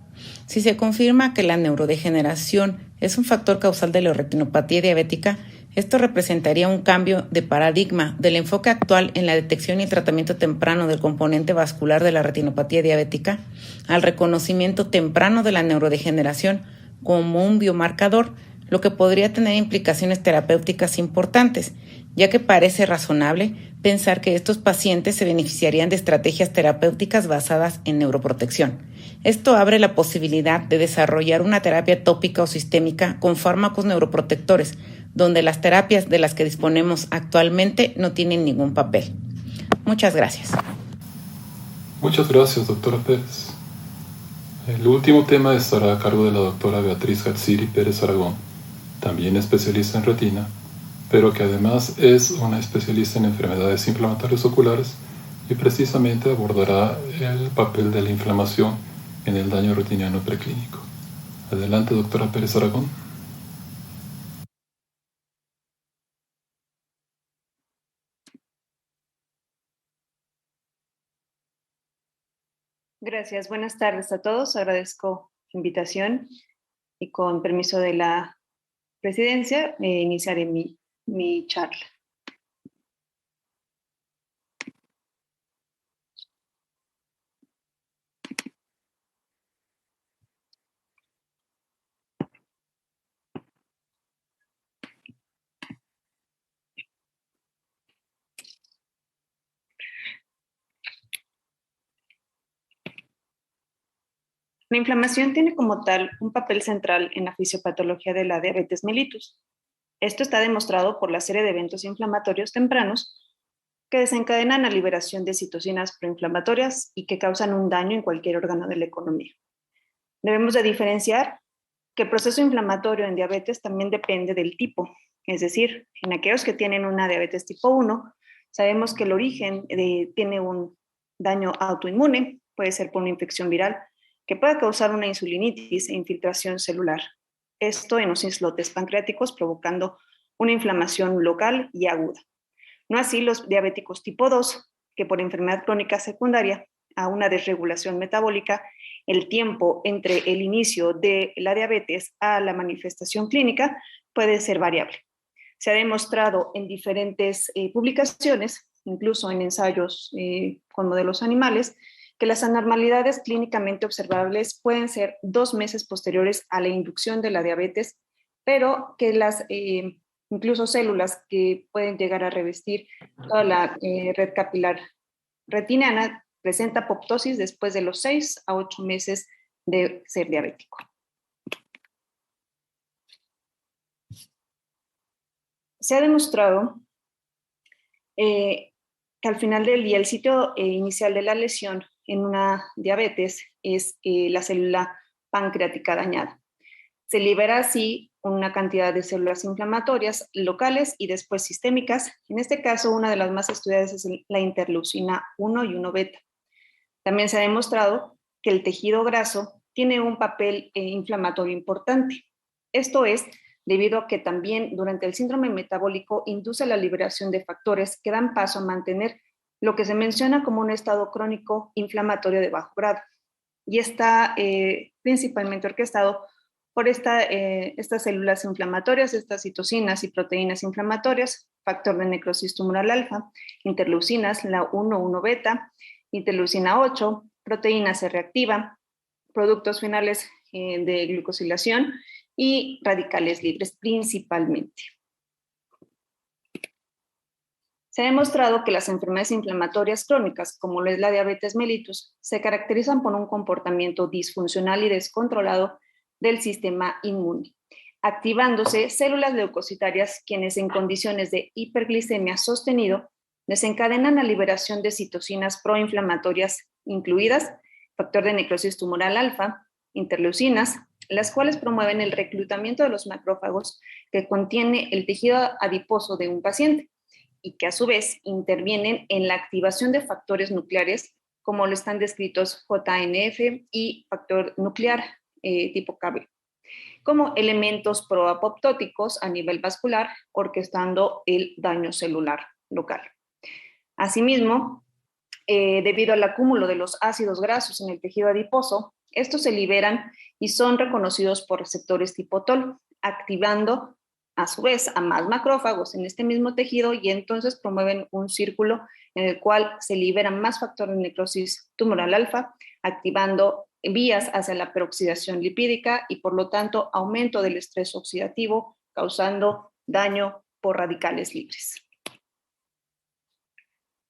Si se confirma que la neurodegeneración es un factor causal de la retinopatía diabética, esto representaría un cambio de paradigma del enfoque actual en la detección y tratamiento temprano del componente vascular de la retinopatía diabética al reconocimiento temprano de la neurodegeneración como un biomarcador, lo que podría tener implicaciones terapéuticas importantes, ya que parece razonable pensar que estos pacientes se beneficiarían de estrategias terapéuticas basadas en neuroprotección. Esto abre la posibilidad de desarrollar una terapia tópica o sistémica con fármacos neuroprotectores, donde las terapias de las que disponemos actualmente no tienen ningún papel. Muchas gracias. Muchas gracias, doctora Pérez. El último tema estará a cargo de la doctora Beatriz Hatziri Pérez Aragón, también especialista en retina, pero que además es una especialista en enfermedades inflamatorias oculares y precisamente abordará el papel de la inflamación en el daño retiniano preclínico. Adelante, doctora Pérez Aragón. Gracias, buenas tardes a todos. Agradezco la invitación y con permiso de la presidencia iniciaré mi charla. La inflamación tiene como tal un papel central en la fisiopatología de la diabetes mellitus. Esto está demostrado por la serie de eventos inflamatorios tempranos que desencadenan la liberación de citocinas proinflamatorias y que causan un daño en cualquier órgano de la economía. Debemos de diferenciar que el proceso inflamatorio en diabetes también depende del tipo, es decir, en aquellos que tienen una diabetes tipo 1, sabemos que el origen tiene un daño autoinmune, puede ser por una infección viral, que puede causar una insulinitis e infiltración celular. Esto en los islotes pancreáticos provocando una inflamación local y aguda. No así los diabéticos tipo 2, que por enfermedad crónica secundaria a una desregulación metabólica, el tiempo entre el inicio de la diabetes a la manifestación clínica puede ser variable. Se ha demostrado en diferentes publicaciones, incluso en ensayos con modelos animales, que las anormalidades clínicamente observables pueden ser 2 meses posteriores a la inducción de la diabetes, pero que las incluso células que pueden llegar a revestir toda la red capilar retiniana presenta apoptosis después de los 6 a 8 meses de ser diabético. Se ha demostrado que al final del día el sitio inicial de la lesión en una diabetes es la célula pancreática dañada. Se libera así una cantidad de células inflamatorias locales y después sistémicas. En este caso, una de las más estudiadas es la interleucina 1 y 1 beta. También se ha demostrado que el tejido graso tiene un papel inflamatorio importante. Esto es debido a que también durante el síndrome metabólico induce la liberación de factores que dan paso a mantener lo que se menciona como un estado crónico inflamatorio de bajo grado. Y está principalmente orquestado por estas células inflamatorias, estas citocinas y proteínas inflamatorias, factor de necrosis tumoral alfa, interleucinas, la 1,1 beta, interleucina 8, proteína C reactiva, productos finales de glucosilación y radicales libres principalmente. Se ha demostrado que las enfermedades inflamatorias crónicas, como lo es la diabetes mellitus, se caracterizan por un comportamiento disfuncional y descontrolado del sistema inmune, activándose células leucocitarias quienes en condiciones de hiperglicemia sostenido desencadenan la liberación de citocinas proinflamatorias incluidas factor de necrosis tumoral alfa, interleucinas, las cuales promueven el reclutamiento de los macrófagos que contiene el tejido adiposo de un paciente y que a su vez intervienen en la activación de factores nucleares como lo están descritos JNF y factor nuclear tipo KB, como elementos proapoptóticos a nivel vascular, orquestando el daño celular local. Asimismo, debido al acúmulo de los ácidos grasos en el tejido adiposo, estos se liberan y son reconocidos por receptores tipo TOL, activando a su vez a más macrófagos en este mismo tejido y entonces promueven un círculo en el cual se liberan más factores de necrosis tumoral alfa, activando vías hacia la peroxidación lipídica y por lo tanto aumento del estrés oxidativo, causando daño por radicales libres.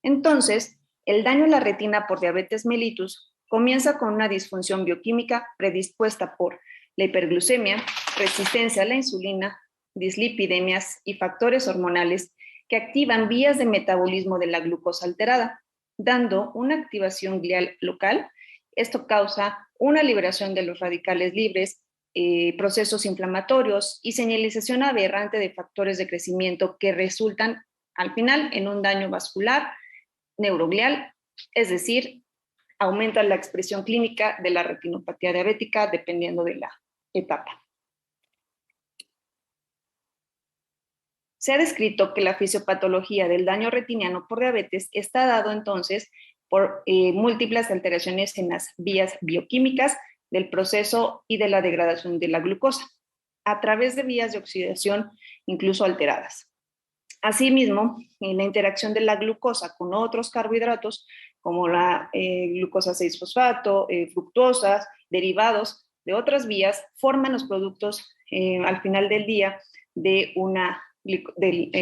Entonces, el daño a la retina por diabetes mellitus comienza con una disfunción bioquímica predispuesta por la hiperglucemia, resistencia a la insulina, dislipidemias y factores hormonales que activan vías de metabolismo de la glucosa alterada, dando una activación glial local. Esto causa una liberación de los radicales libres, procesos inflamatorios y señalización aberrante de factores de crecimiento que resultan al final en un daño vascular, neuroglial, es decir, aumenta la expresión clínica de la retinopatía diabética dependiendo de la etapa. Se ha descrito que la fisiopatología del daño retiniano por diabetes está dado entonces por múltiples alteraciones en las vías bioquímicas del proceso y de la degradación de la glucosa, a través de vías de oxidación incluso alteradas. Asimismo, en la interacción de la glucosa con otros carbohidratos, como la glucosa 6-fosfato, fructosas, derivados de otras vías, forman los productos al final del día de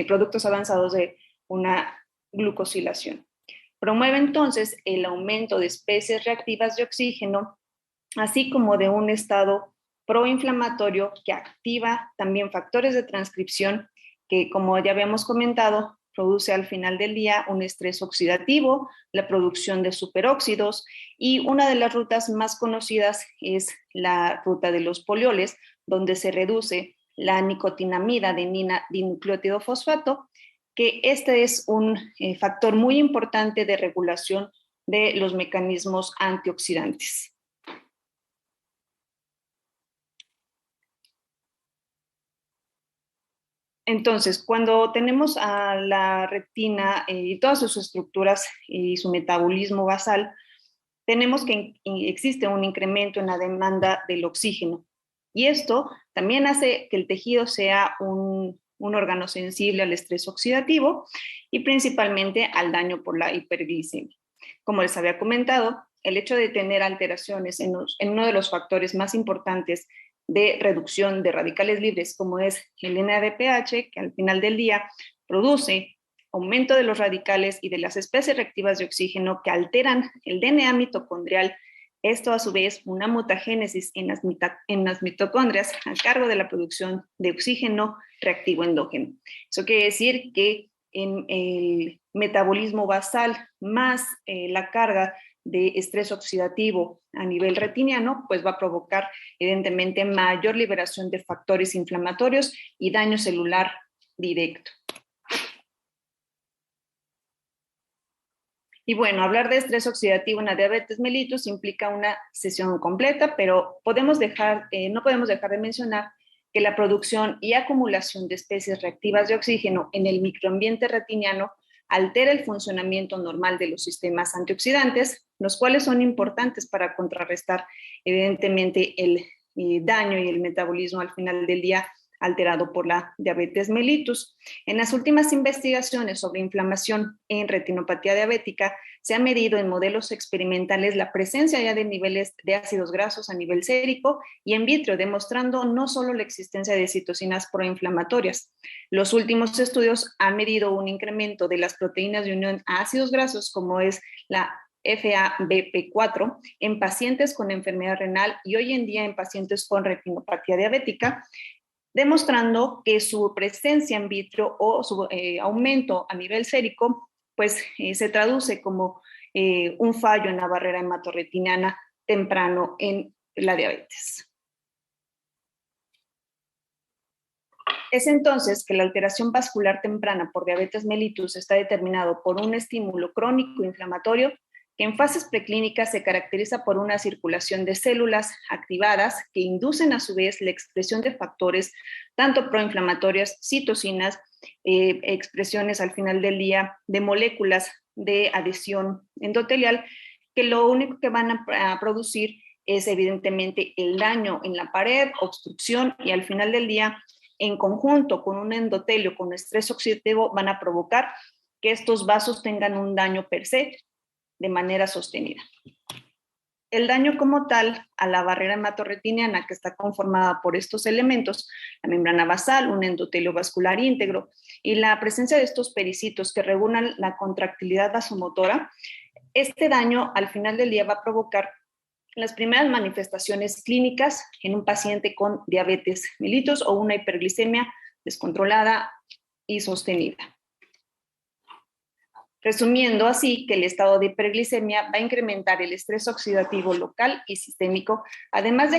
productos avanzados de una glucosilación. Promueve entonces el aumento de especies reactivas de oxígeno, así como de un estado proinflamatorio que activa también factores de transcripción que, como ya habíamos comentado, produce al final del día un estrés oxidativo, la producción de superóxidos, y una de las rutas más conocidas es la ruta de los polioles, donde se reduce la nicotinamida de dinucleótido fosfato, que este es un factor muy importante de regulación de los mecanismos antioxidantes. Entonces, cuando tenemos a la retina y todas sus estructuras y su metabolismo basal, tenemos que existe un incremento en la demanda del oxígeno. Y esto también hace que el tejido sea un órgano sensible al estrés oxidativo y principalmente al daño por la hiperglicemia. Como les había comentado, el hecho de tener alteraciones en uno de los factores más importantes de reducción de radicales libres, como es el NADPH, que al final del día produce aumento de los radicales y de las especies reactivas de oxígeno que alteran el DNA mitocondrial. Esto, a su vez, una mutagénesis en las mitocondrias a cargo de la producción de oxígeno reactivo endógeno. Eso quiere decir que en el metabolismo basal más la carga de estrés oxidativo a nivel retiniano, pues va a provocar evidentemente mayor liberación de factores inflamatorios y daño celular directo. Y bueno, hablar de estrés oxidativo en la diabetes mellitus implica una sesión completa, pero no podemos dejar de mencionar que la producción y acumulación de especies reactivas de oxígeno en el microambiente retiniano altera el funcionamiento normal de los sistemas antioxidantes, los cuales son importantes para contrarrestar evidentemente el daño y el metabolismo al final del día alterado por la diabetes mellitus. En las últimas investigaciones sobre inflamación en retinopatía diabética, se ha medido en modelos experimentales la presencia ya de niveles de ácidos grasos a nivel sérico y en vitro, demostrando no solo la existencia de citocinas proinflamatorias. Los últimos estudios han medido un incremento de las proteínas de unión a ácidos grasos, como es la FABP4, en pacientes con enfermedad renal y hoy en día en pacientes con retinopatía diabética, demostrando que su presencia en vitro o su aumento a nivel sérico, pues se traduce como un fallo en la barrera hematorretiniana temprano en la diabetes. Es entonces que la alteración vascular temprana por diabetes mellitus está determinado por un estímulo crónico inflamatorio que en fases preclínicas se caracteriza por una circulación de células activadas que inducen a su vez la expresión de factores tanto proinflamatorias, citocinas, expresiones al final del día de moléculas de adhesión endotelial, que lo único que van a producir es evidentemente el daño en la pared, obstrucción, y al final del día, en conjunto con un endotelio con estrés oxidativo, van a provocar que estos vasos tengan un daño per se de manera sostenida. El daño como tal a la barrera hematorretiniana, que está conformada por estos elementos, la membrana basal, un endotelio vascular íntegro y la presencia de estos pericitos que regulan la contractilidad vasomotora, este daño al final del día va a provocar las primeras manifestaciones clínicas en un paciente con diabetes mellitus o una hiperglicemia descontrolada y sostenida. Resumiendo así que el estado de hiperglicemia va a incrementar el estrés oxidativo local y sistémico, además de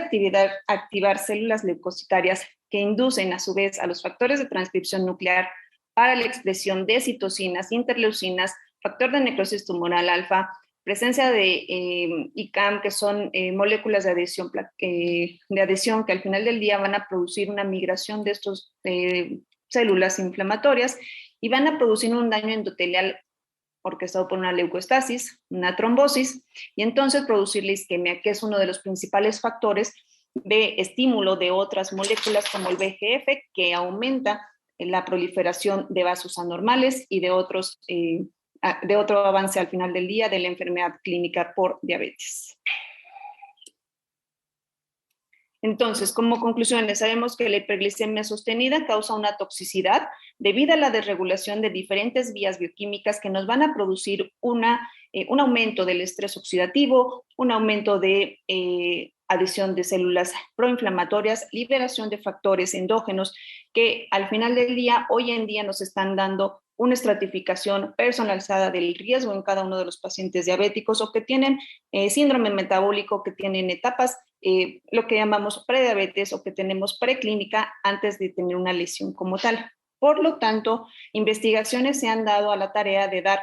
activar células leucocitarias que inducen a su vez a los factores de transcripción nuclear para la expresión de citocinas, interleucinas, factor de necrosis tumoral alfa, presencia de ICAM, que son moléculas de adhesión que al final del día van a producir una migración de estas células inflamatorias y van a producir un daño endotelial orquestado por una leucoestasis, una trombosis, y entonces producir la isquemia, que es uno de los principales factores de estímulo de otras moléculas como el VEGF, que aumenta la proliferación de vasos anormales y de otro avance al final del día de la enfermedad clínica por diabetes. Entonces, como conclusiones, sabemos que la hiperglicemia sostenida causa una toxicidad debido a la desregulación de diferentes vías bioquímicas que nos van a producir un aumento del estrés oxidativo, un aumento de adhesión de células proinflamatorias, liberación de factores endógenos que al final del día, hoy en día nos están dando una estratificación personalizada del riesgo en cada uno de los pacientes diabéticos o que tienen síndrome metabólico, que tienen etapas, lo que llamamos prediabetes o que tenemos preclínica antes de tener una lesión como tal. Por lo tanto, investigaciones se han dado a la tarea de dar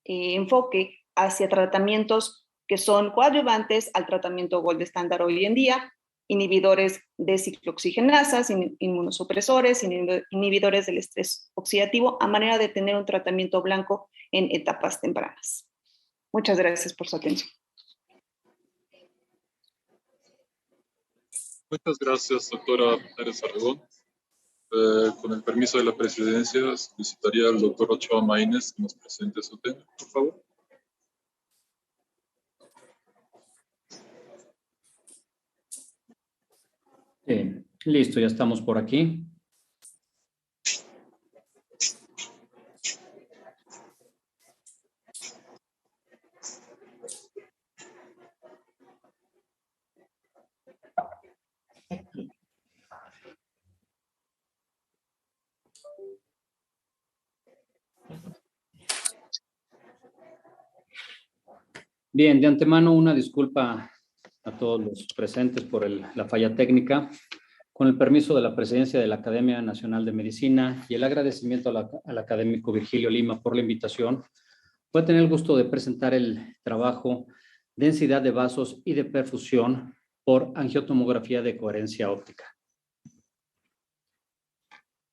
enfoque hacia tratamientos que son coadyuvantes al tratamiento gold estándar hoy en día, inhibidores de ciclooxigenasas, inmunosupresores, inhibidores del estrés oxidativo, a manera de tener un tratamiento blanco en etapas tempranas. Muchas gracias por su atención. Muchas gracias, doctora Pérez Arregón. Con el permiso de la presidencia, solicitaría al doctor Ochoa Maínez que nos presente su tema, por favor. Listo, ya estamos por aquí. Bien, de antemano una disculpa a todos los presentes por la falla técnica. Con el permiso de la presidencia de la Academia Nacional de Medicina y el agradecimiento al académico Virgilio Lima por la invitación, voy a tener el gusto de presentar el trabajo Densidad de vasos y de perfusión por angiotomografía de coherencia óptica.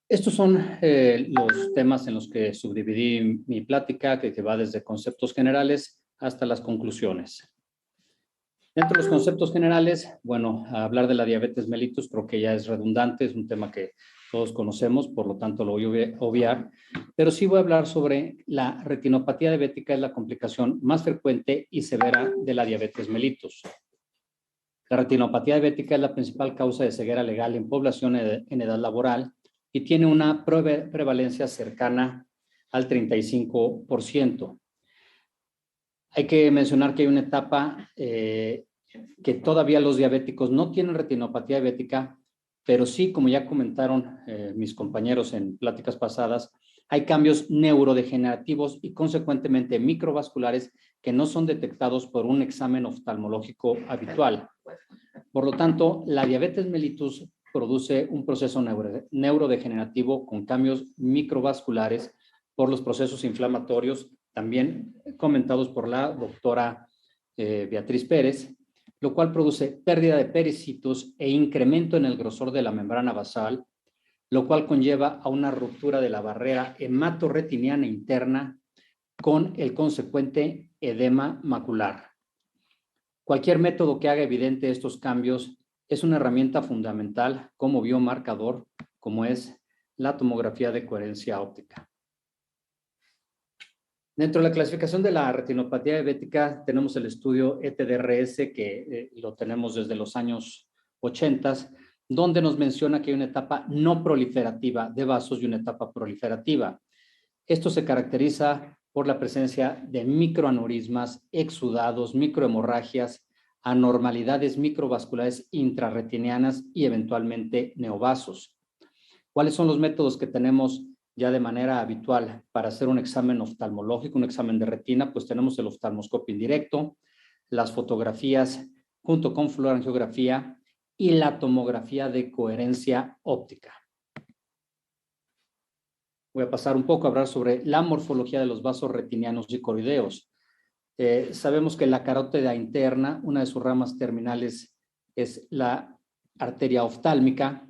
Estos son los temas en los que subdividí mi plática, que va desde conceptos generales hasta las conclusiones. Dentro de los conceptos generales, bueno, hablar de la diabetes mellitus creo que ya es redundante, es un tema que todos conocemos, por lo tanto lo voy a obviar, pero sí voy a hablar sobre la retinopatía diabética, es la complicación más frecuente y severa de la diabetes mellitus. La retinopatía diabética es la principal causa de ceguera legal en población en edad laboral y tiene una prevalencia cercana al 35%. Hay que mencionar que hay una etapa que todavía los diabéticos no tienen retinopatía diabética, pero sí, como ya comentaron mis compañeros en pláticas pasadas, hay cambios neurodegenerativos y consecuentemente microvasculares que no son detectados por un examen oftalmológico habitual. Por lo tanto, la diabetes mellitus produce un proceso neurodegenerativo con cambios microvasculares por los procesos inflamatorios también comentados por la doctora Beatriz Pérez, lo cual produce pérdida de pericitos e incremento en el grosor de la membrana basal, lo cual conlleva a una ruptura de la barrera hematorretiniana interna con el consecuente edema macular. Cualquier método que haga evidente estos cambios es una herramienta fundamental como biomarcador, como es la tomografía de coherencia óptica. Dentro de la clasificación de la retinopatía diabética tenemos el estudio ETDRS, que lo tenemos desde los años 80, donde nos menciona que hay una etapa no proliferativa de vasos y una etapa proliferativa. Esto se caracteriza por la presencia de microaneurismas, exudados, microhemorragias, anormalidades microvasculares intrarretinianas y eventualmente neovasos. ¿Cuáles son los métodos que tenemos ya de manera habitual para hacer un examen oftalmológico, un examen de retina? Pues tenemos el oftalmoscopio indirecto, las fotografías junto con fluorangiografía y la tomografía de coherencia óptica. Voy a pasar un poco a hablar sobre la morfología de los vasos retinianos y coroideos. Sabemos que la carótida interna, una de sus ramas terminales es la arteria oftálmica,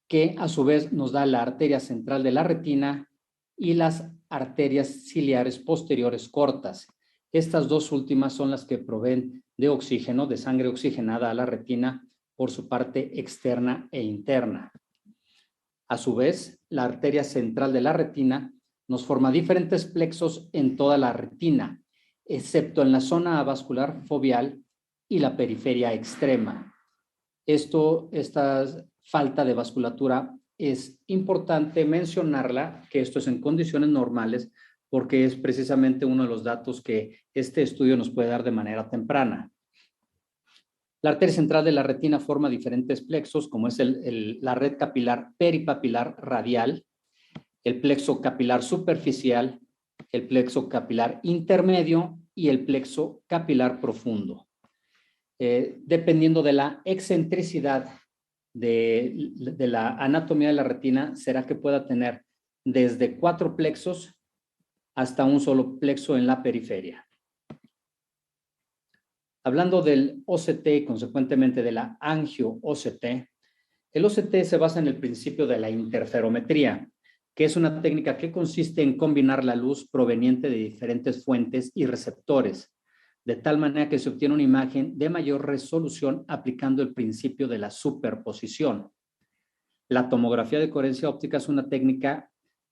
que a su vez nos da la arteria central de la retina y las arterias ciliares posteriores cortas. Estas dos últimas son las que proveen de oxígeno, de sangre oxigenada a la retina por su parte externa e interna. A su vez, la arteria central de la retina nos forma diferentes plexos en toda la retina, excepto en la zona avascular foveal y la periferia extrema. Esta falta de vasculatura es importante mencionarla, que esto es en condiciones normales, porque es precisamente uno de los datos que este estudio nos puede dar de manera temprana. La arteria central de la retina forma diferentes plexos, como es la red capilar peripapilar radial, el plexo capilar superficial, el plexo capilar intermedio y el plexo capilar profundo. Dependiendo de la excentricidad de la anatomía de la retina, será que pueda tener desde 4 plexos hasta un solo plexo en la periferia. Hablando del OCT y consecuentemente de la angio-OCT, el OCT se basa en el principio de la interferometría, que es una técnica que consiste en combinar la luz proveniente de diferentes fuentes y receptores, de tal manera que se obtiene una imagen de mayor resolución aplicando el principio de la superposición. La tomografía de coherencia óptica es una técnica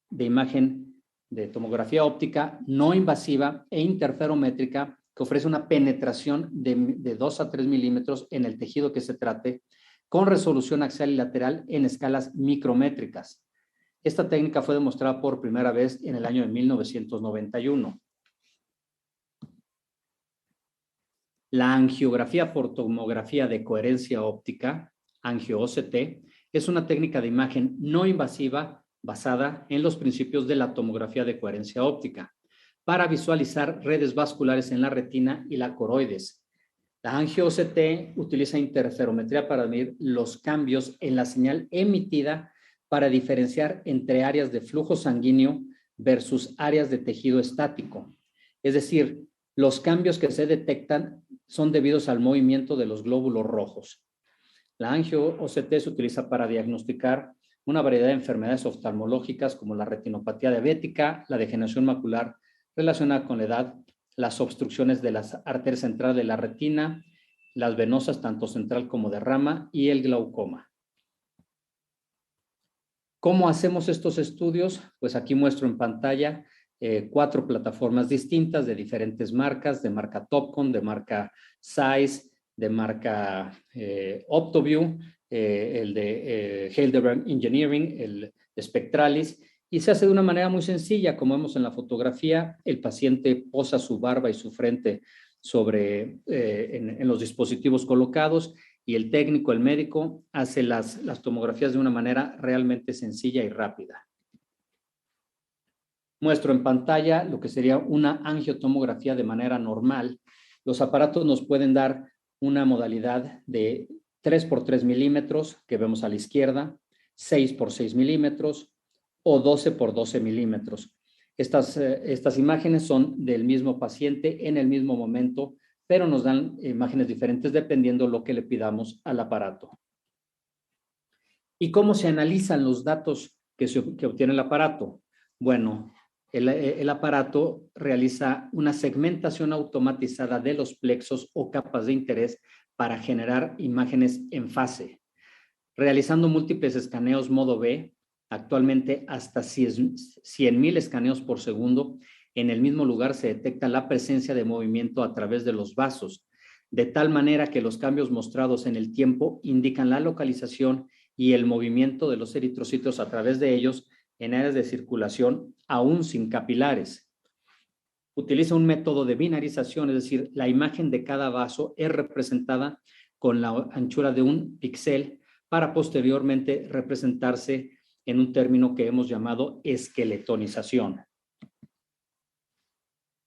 de imagen de tomografía óptica no invasiva e interferométrica que ofrece una penetración de 2 a 3 milímetros en el tejido que se trate, con resolución axial y lateral en escalas micrométricas. Esta técnica fue demostrada por primera vez en el año de 1991. La angiografía por tomografía de coherencia óptica, angio-OCT, es una técnica de imagen no invasiva basada en los principios de la tomografía de coherencia óptica para visualizar redes vasculares en la retina y la coroides. La angio-OCT utiliza interferometría para medir los cambios en la señal emitida para diferenciar entre áreas de flujo sanguíneo versus áreas de tejido estático. Es decir, los cambios que se detectan son debidos al movimiento de los glóbulos rojos. La angio-OCT se utiliza para diagnosticar una variedad de enfermedades oftalmológicas como la retinopatía diabética, la degeneración macular relacionada con la edad, las obstrucciones de las arterias centrales de la retina, las venosas tanto central como de rama y el glaucoma. ¿Cómo hacemos estos estudios? Pues aquí muestro en pantalla 4 plataformas distintas de diferentes marcas, de marca Topcon, de marca Zeiss, de marca Optoview, el de Heidelberg Engineering, el de Spectralis, y se hace de una manera muy sencilla. Como vemos en la fotografía, el paciente posa su barba y su frente en los dispositivos colocados y el técnico, el médico, hace las tomografías de una manera realmente sencilla y rápida. Muestro en pantalla lo que sería una angiotomografía de manera normal. Los aparatos nos pueden dar una modalidad de 3 por 3 milímetros, que vemos a la izquierda, 6 por 6 milímetros o 12 por 12 milímetros. Estas imágenes son del mismo paciente en el mismo momento, pero nos dan imágenes diferentes dependiendo lo que le pidamos al aparato. ¿Y cómo se analizan los datos que obtiene el aparato? Bueno, el aparato realiza una segmentación automatizada de los plexos o capas de interés para generar imágenes en fase, realizando múltiples escaneos modo B, actualmente hasta 100,000 escaneos por segundo. En el mismo lugar se detecta la presencia de movimiento a través de los vasos, de tal manera que los cambios mostrados en el tiempo indican la localización y el movimiento de los eritrocitos a través de ellos en áreas de circulación aún sin capilares. Utiliza un método de binarización, es decir, la imagen de cada vaso es representada con la anchura de un píxel para posteriormente representarse en un término que hemos llamado esqueletonización.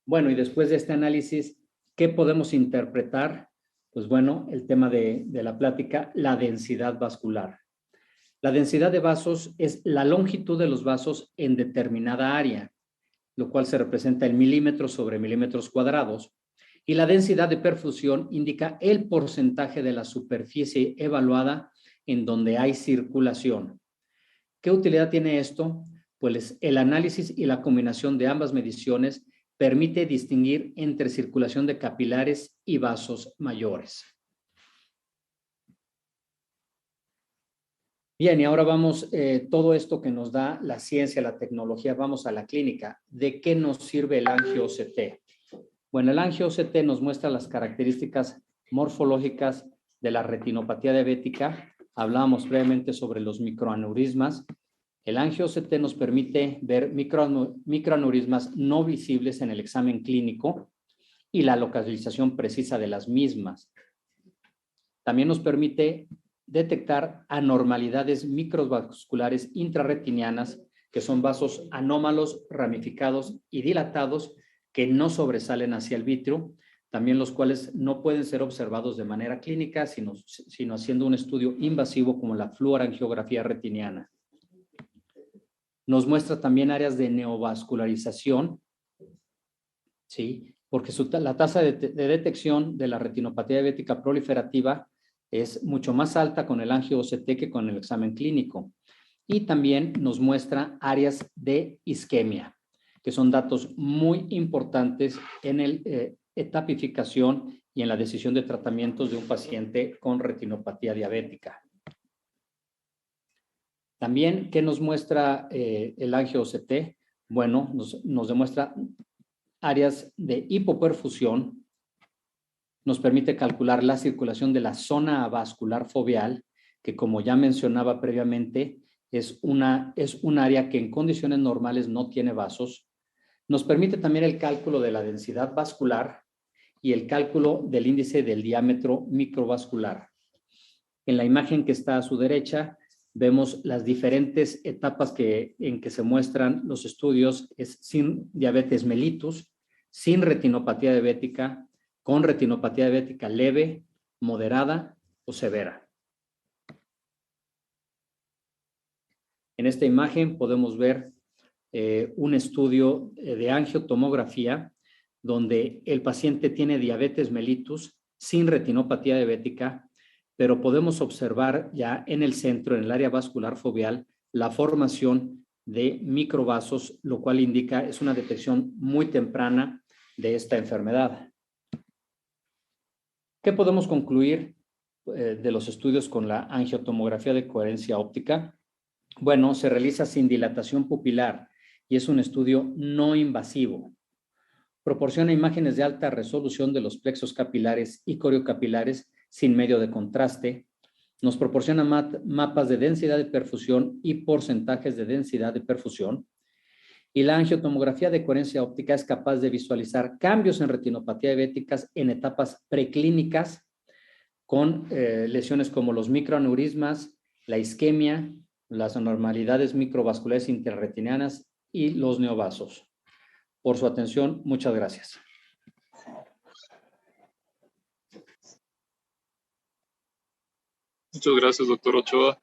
Bueno, y después de este análisis, ¿qué podemos interpretar? Pues bueno, el tema de la plática, la densidad vascular. La densidad de vasos es la longitud de los vasos en determinada área, lo cual se representa en milímetros sobre milímetros cuadrados, y la densidad de perfusión indica el porcentaje de la superficie evaluada en donde hay circulación. ¿Qué utilidad tiene esto? Pues el análisis y la combinación de ambas mediciones permite distinguir entre circulación de capilares y vasos mayores. Bien, y ahora vamos, todo esto que nos da la ciencia, la tecnología, vamos a la clínica. ¿De qué nos sirve el angio-OCT? Bueno, el angio-OCT nos muestra las características morfológicas de la retinopatía diabética. Hablábamos previamente sobre los microaneurismas. El angio-OCT nos permite ver microaneurismas no visibles en el examen clínico y la localización precisa de las mismas. También nos permite detectar anormalidades microvasculares intrarretinianas, que son vasos anómalos, ramificados y dilatados que no sobresalen hacia el vítreo, también los cuales no pueden ser observados de manera clínica, sino haciendo un estudio invasivo como la fluorangiografía retiniana. Nos muestra también áreas de neovascularización, ¿sí? Porque la tasa de detección de la retinopatía diabética proliferativa es mucho más alta con el angio-OCT que con el examen clínico. Y también nos muestra áreas de isquemia, que son datos muy importantes en la etapificación y en la decisión de tratamientos de un paciente con retinopatía diabética. También, ¿qué nos muestra el angio-OCT? Bueno, nos demuestra áreas de hipoperfusión. Nos permite calcular la circulación de la zona vascular foveal, que como ya mencionaba previamente, es un área que en condiciones normales no tiene vasos. Nos permite también el cálculo de la densidad vascular y el cálculo del índice del diámetro microvascular. En la imagen que está a su derecha, vemos las diferentes etapas en que se muestran los estudios, es sin diabetes mellitus, sin retinopatía diabética, con retinopatía diabética leve, moderada o severa. En esta imagen podemos ver un estudio de angiotomografía donde el paciente tiene diabetes mellitus sin retinopatía diabética, pero podemos observar ya en el centro, en el área vascular foveal, la formación de microvasos, lo cual indica es una detección muy temprana de esta enfermedad. ¿Qué podemos concluir de los estudios con la angiotomografía de coherencia óptica? Bueno, se realiza sin dilatación pupilar y es un estudio no invasivo. Proporciona imágenes de alta resolución de los plexos capilares y coriocapilares sin medio de contraste. Nos proporciona mapas de densidad de perfusión y porcentajes de densidad de perfusión. Y la angiotomografía de coherencia óptica es capaz de visualizar cambios en retinopatía diabéticas en etapas preclínicas con lesiones como los microaneurismas, la isquemia, las anormalidades microvasculares intrarretinianas y los neovasos. Por su atención, muchas gracias. Muchas gracias, doctor Ochoa.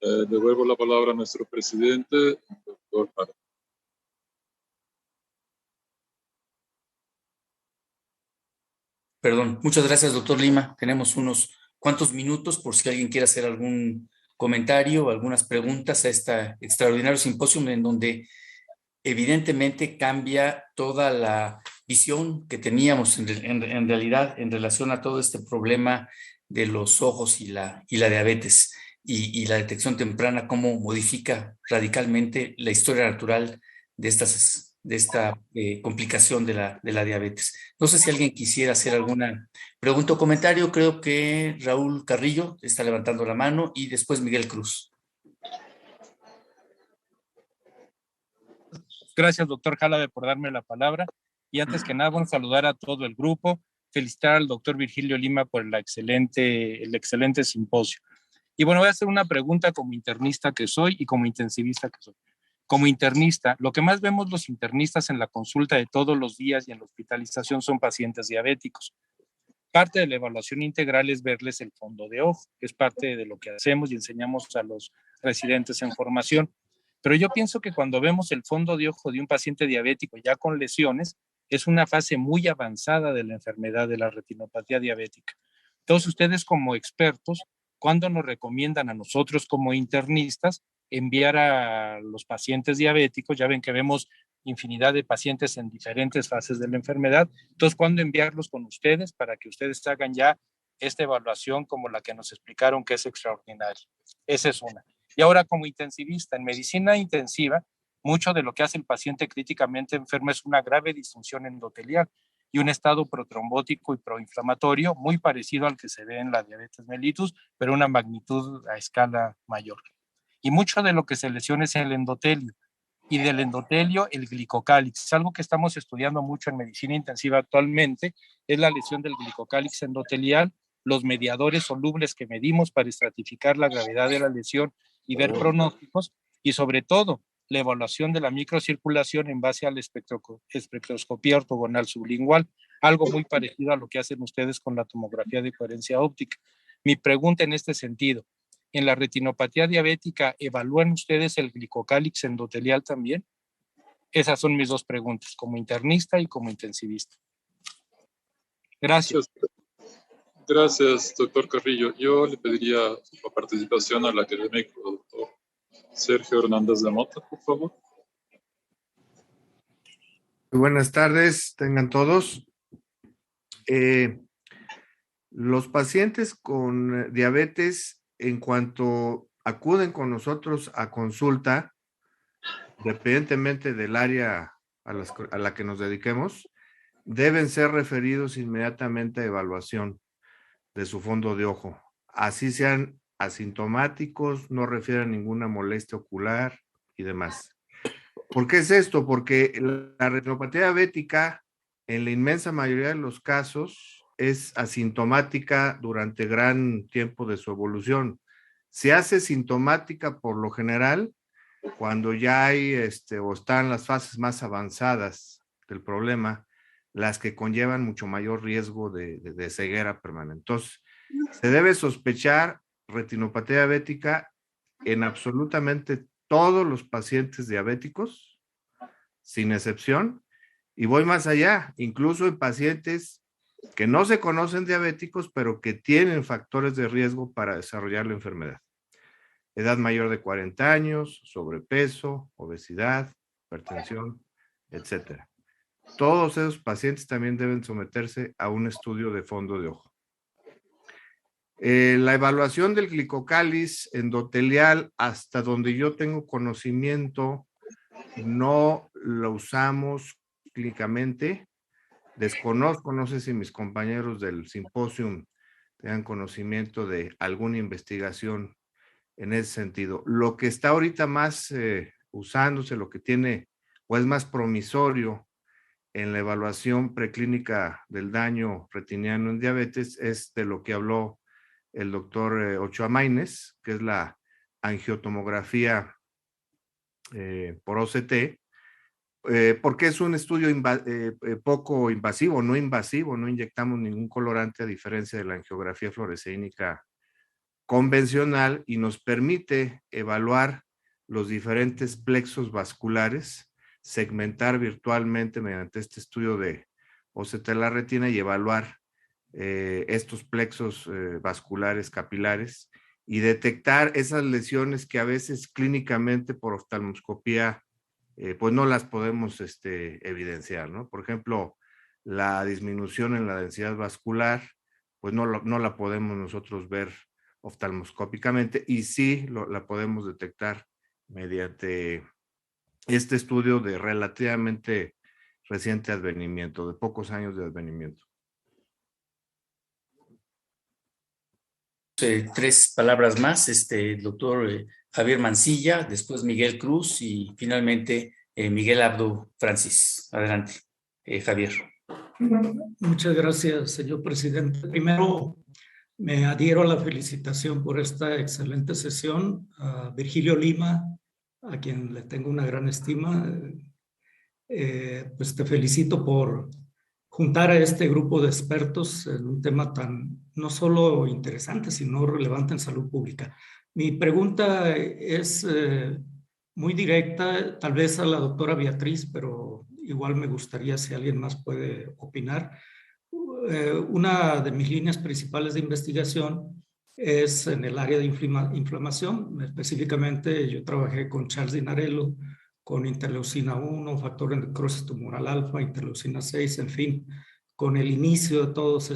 Devuelvo la palabra a nuestro presidente, doctor Parra. Perdón, muchas gracias, doctor Lima. Tenemos unos cuantos minutos por si alguien quiere hacer algún comentario o algunas preguntas a este extraordinario simposio en donde evidentemente cambia toda la visión que teníamos en realidad en relación a todo este problema de los ojos y la diabetes y la detección temprana, cómo modifica radicalmente la historia natural de esta complicación de la diabetes. No sé si alguien quisiera hacer alguna pregunta o comentario. Creo que Raúl Carrillo está levantando la mano y después Miguel Cruz. Gracias, doctor Jalabe, por darme la palabra. Y antes que nada, bueno, saludar a todo el grupo, felicitar al doctor Virgilio Lima por el excelente simposio. Y bueno, voy a hacer una pregunta como internista que soy y como intensivista que soy. Como internista, lo que más vemos los internistas en la consulta de todos los días y en la hospitalización son pacientes diabéticos. Parte de la evaluación integral es verles el fondo de ojo, que es parte de lo que hacemos y enseñamos a los residentes en formación. Pero yo pienso que cuando vemos el fondo de ojo de un paciente diabético ya con lesiones, es una fase muy avanzada de la enfermedad de la retinopatía diabética. Todos ustedes como expertos, ¿cuándo nos recomiendan a nosotros como internistas enviar a los pacientes diabéticos? Ya ven que vemos infinidad de pacientes en diferentes fases de la enfermedad. Entonces, ¿cuándo enviarlos con ustedes para que ustedes hagan ya esta evaluación como la que nos explicaron, que es extraordinaria? Esa es una. Y ahora, como intensivista, en medicina intensiva, mucho de lo que hace el paciente críticamente enfermo es una grave disfunción endotelial y un estado protrombótico y proinflamatorio muy parecido al que se ve en la diabetes mellitus, pero una magnitud a escala mayor. Y mucho de lo que se lesiona es el endotelio. Y del endotelio, el glicocálix. Algo que estamos estudiando mucho en medicina intensiva actualmente es la lesión del glicocálix endotelial, los mediadores solubles que medimos para estratificar la gravedad de la lesión y ver pronósticos, y sobre todo la evaluación de la microcirculación en base a la espectroscopía ortogonal sublingual, algo muy parecido a lo que hacen ustedes con la tomografía de coherencia óptica. Mi pregunta en este sentido, ¿en la retinopatía diabética evalúan ustedes el glicocálix endotelial también? Esas son mis dos preguntas, como internista y como intensivista. Gracias. Gracias, doctor Carrillo. Yo le pediría la participación al académico doctor Sergio Hernández de Mota, por favor. Muy buenas tardes, tengan todos. Los pacientes con diabetes, en cuanto acuden con nosotros a consulta, independientemente del área a la que nos dediquemos, deben ser referidos inmediatamente a evaluación de su fondo de ojo. Así sean asintomáticos, no refieren ninguna molestia ocular y demás. ¿Por qué es esto? Porque la retinopatía diabética, en la inmensa mayoría de los casos, es asintomática durante gran tiempo de su evolución. Se hace sintomática por lo general cuando ya hay o están las fases más avanzadas del problema, las que conllevan mucho mayor riesgo de ceguera permanente. Entonces, se debe sospechar retinopatía diabética en absolutamente todos los pacientes diabéticos, sin excepción, y voy más allá, incluso en pacientes que no se conocen diabéticos, pero que tienen factores de riesgo para desarrollar la enfermedad. Edad mayor de 40 años, sobrepeso, obesidad, hipertensión, etcétera. Todos esos pacientes también deben someterse a un estudio de fondo de ojo. La evaluación del glicocálix endotelial, hasta donde yo tengo conocimiento, no lo usamos clínicamente. Desconozco, no sé si mis compañeros del simposio tengan conocimiento de alguna investigación en ese sentido. Lo que está ahorita más usándose, lo que tiene o es más promisorio en la evaluación preclínica del daño retiniano en diabetes es de lo que habló el doctor Ochoa Maínez, que es la angiotomografía por OCT, porque es un estudio poco invasivo, no inyectamos ningún colorante a diferencia de la angiografía fluorescénica convencional y nos permite evaluar los diferentes plexos vasculares, segmentar virtualmente mediante este estudio de OCT la retina y evaluar estos plexos vasculares capilares y detectar esas lesiones que a veces clínicamente por oftalmoscopía pues no las podemos evidenciar, ¿no? Por ejemplo, la disminución en la densidad vascular, pues no la podemos nosotros ver oftalmoscópicamente y sí la podemos detectar mediante este estudio de relativamente reciente advenimiento, de pocos años de advenimiento. Tres palabras más, el doctor Javier Mancilla, después Miguel Cruz y finalmente Miguel Abdo Francis. Adelante, Javier. Muchas gracias, señor presidente. Primero, me adhiero a la felicitación por esta excelente sesión. A Virgilio Lima, a quien le tengo una gran estima, pues te felicito por juntar a este grupo de expertos en un tema tan no solo interesante, sino relevante en salud pública. Mi pregunta es muy directa, tal vez a la doctora Beatriz, pero igual me gustaría si alguien más puede opinar. Una de mis líneas principales de investigación es en el área de inflamación. Específicamente, yo trabajé con Charles Dinarello, con interleucina 1, factor de necrosis tumoral alfa, interleucina 6, en fin, con el inicio de todas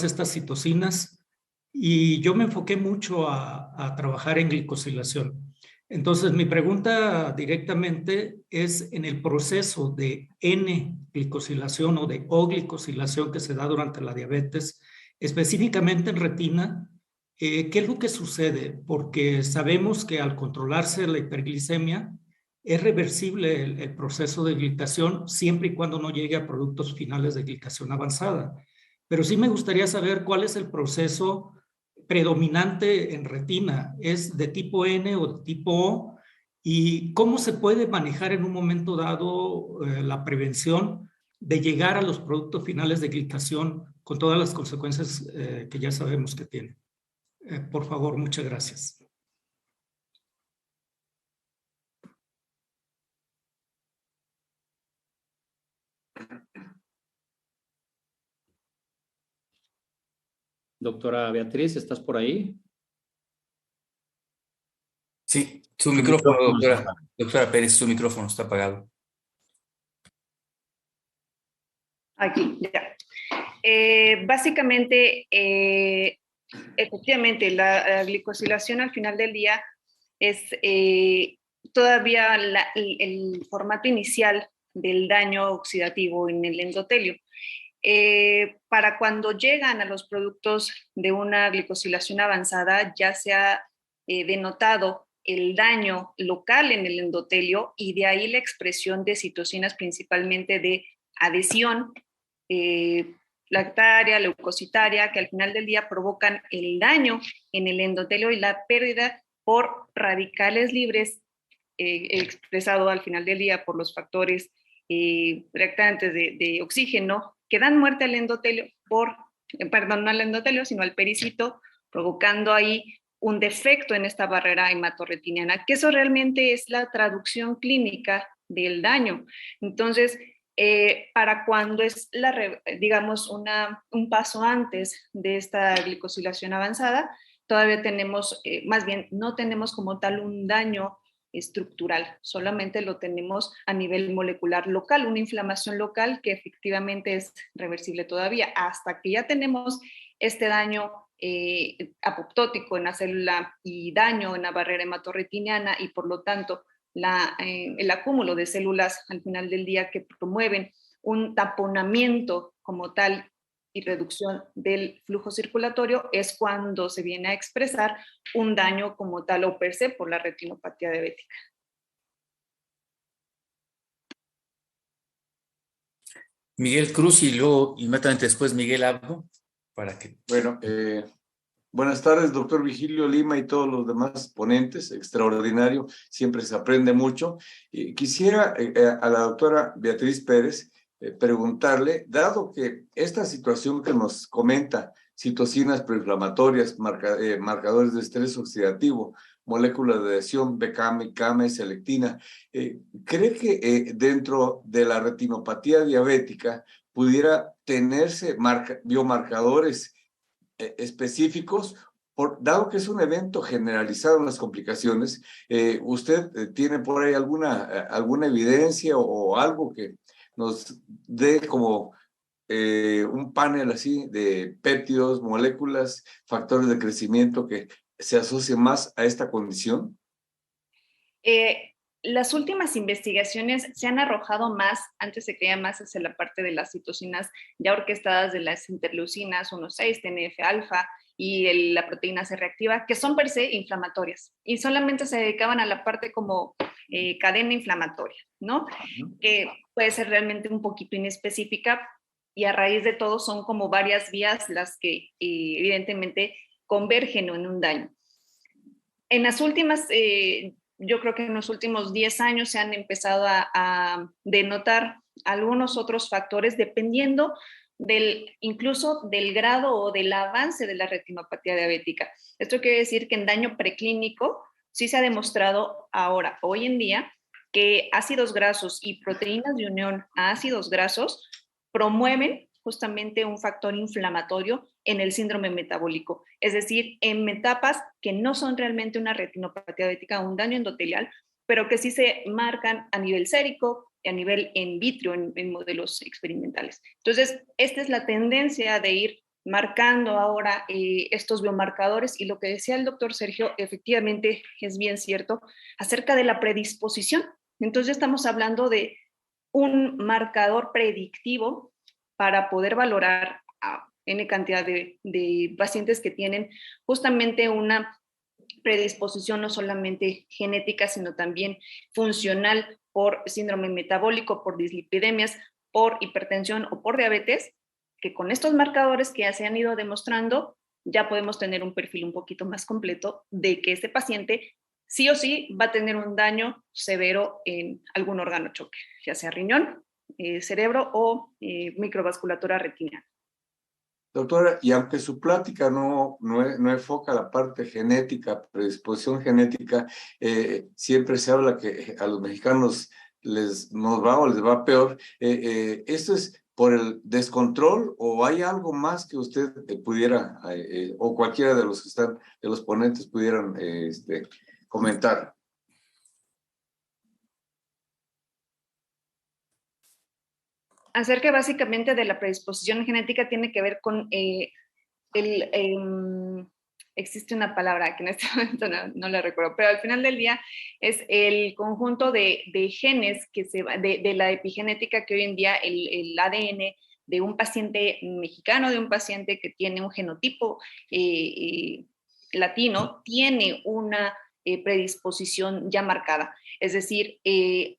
estas citocinas. Y yo me enfoqué mucho a trabajar en glicosilación. Entonces, mi pregunta directamente es en el proceso de N-glicosilación o de O-glicosilación que se da durante la diabetes, específicamente en retina, ¿qué es lo que sucede? Porque sabemos que al controlarse la hiperglicemia, es reversible el proceso de glicación siempre y cuando no llegue a productos finales de glicación avanzada. Pero sí me gustaría saber cuál es el proceso predominante en retina, ¿es de tipo N o de tipo O? ¿Y cómo se puede manejar en un momento dado la prevención de llegar a los productos finales de glicación con todas las consecuencias que ya sabemos que tiene? Por favor, muchas gracias. Doctora Beatriz, ¿estás por ahí? Sí, su micrófono, doctora Pérez, su micrófono está apagado. Aquí, ya. Básicamente, efectivamente, la glicosilación al final del día es todavía el formato inicial del daño oxidativo en el endotelio. Para cuando llegan a los productos de una glicosilación avanzada, ya se ha denotado el daño local en el endotelio y de ahí la expresión de citocinas principalmente de adhesión, lactaria, leucocitaria, que al final del día provocan el daño en el endotelio y la pérdida por radicales libres, expresado al final del día por los factores reactantes de oxígeno, que dan muerte al endotelio no al endotelio, sino al pericito, provocando ahí un defecto en esta barrera hematorretiniana, que eso realmente es la traducción clínica del daño. Entonces, para cuando es, digamos, un paso antes de esta glicosilación avanzada, todavía tenemos, más bien, no tenemos como tal un daño estructural, solamente lo tenemos a nivel molecular local, una inflamación local que efectivamente es reversible todavía, hasta que ya tenemos este daño apoptótico en la célula y daño en la barrera hematorretiniana y por lo tanto el acúmulo de células al final del día que promueven un taponamiento como tal y reducción del flujo circulatorio, es cuando se viene a expresar un daño como tal o per se por la retinopatía diabética. Miguel Cruz y luego inmediatamente después Miguel Abdo, para que... Bueno, buenas tardes, doctor Virgilio Lima y todos los demás ponentes, extraordinario, siempre se aprende mucho. Quisiera a la doctora Beatriz Pérez preguntarle, dado que esta situación que nos comenta, citocinas proinflamatorias, marcadores de estrés oxidativo, moléculas de adhesión, BCAM, CAM, selectina, ¿cree que dentro de la retinopatía diabética pudiera tenerse biomarcadores específicos, dado que es un evento generalizado en las complicaciones. ¿Usted tiene por ahí alguna evidencia o algo que nos dé como un panel así de péptidos, moléculas, factores de crecimiento que se asocien más a esta condición? Las últimas investigaciones se han arrojado más, antes se creía más hacia la parte de las citocinas ya orquestadas de las interleucinas 1,6, TNF-alfa y la proteína C reactiva, que son per se inflamatorias y solamente se dedicaban a la parte como cadena inflamatoria, ¿no? Que puede ser realmente un poquito inespecífica y a raíz de todo son como varias vías las que evidentemente convergen en un daño. En las últimas... yo creo que en los últimos 10 años se han empezado a denotar algunos otros factores dependiendo incluso del grado o del avance de la retinopatía diabética. Esto quiere decir que en daño preclínico sí se ha demostrado ahora, hoy en día, que ácidos grasos y proteínas de unión a ácidos grasos promueven justamente un factor inflamatorio en el síndrome metabólico, es decir, en etapas que no son realmente una retinopatía diabética o un daño endotelial, pero que sí se marcan a nivel sérico y a nivel in vitro en modelos experimentales. Entonces, esta es la tendencia de ir marcando ahora estos biomarcadores y lo que decía el doctor Sergio, efectivamente es bien cierto, acerca de la predisposición. Entonces, estamos hablando de un marcador predictivo para poder valorar a N cantidad de pacientes que tienen justamente una predisposición no solamente genética, sino también funcional por síndrome metabólico, por dislipidemias, por hipertensión o por diabetes, que con estos marcadores que ya se han ido demostrando, ya podemos tener un perfil un poquito más completo de que este paciente sí o sí va a tener un daño severo en algún órgano choque, ya sea riñón, cerebro o microvasculatura retinal. Doctora, y aunque su plática no enfoca la parte genética, predisposición genética, siempre se habla que a los mexicanos nos va o les va peor. ¿Esto es por el descontrol o hay algo más que usted pudiera, o cualquiera de los que están, de los ponentes pudieran comentar? Acerca básicamente de la predisposición genética tiene que ver con existe una palabra que en este momento no la recuerdo, pero al final del día es el conjunto de genes que de la epigenética que hoy en día el ADN de un paciente mexicano, de un paciente que tiene un genotipo latino, tiene una predisposición ya marcada. Es decir,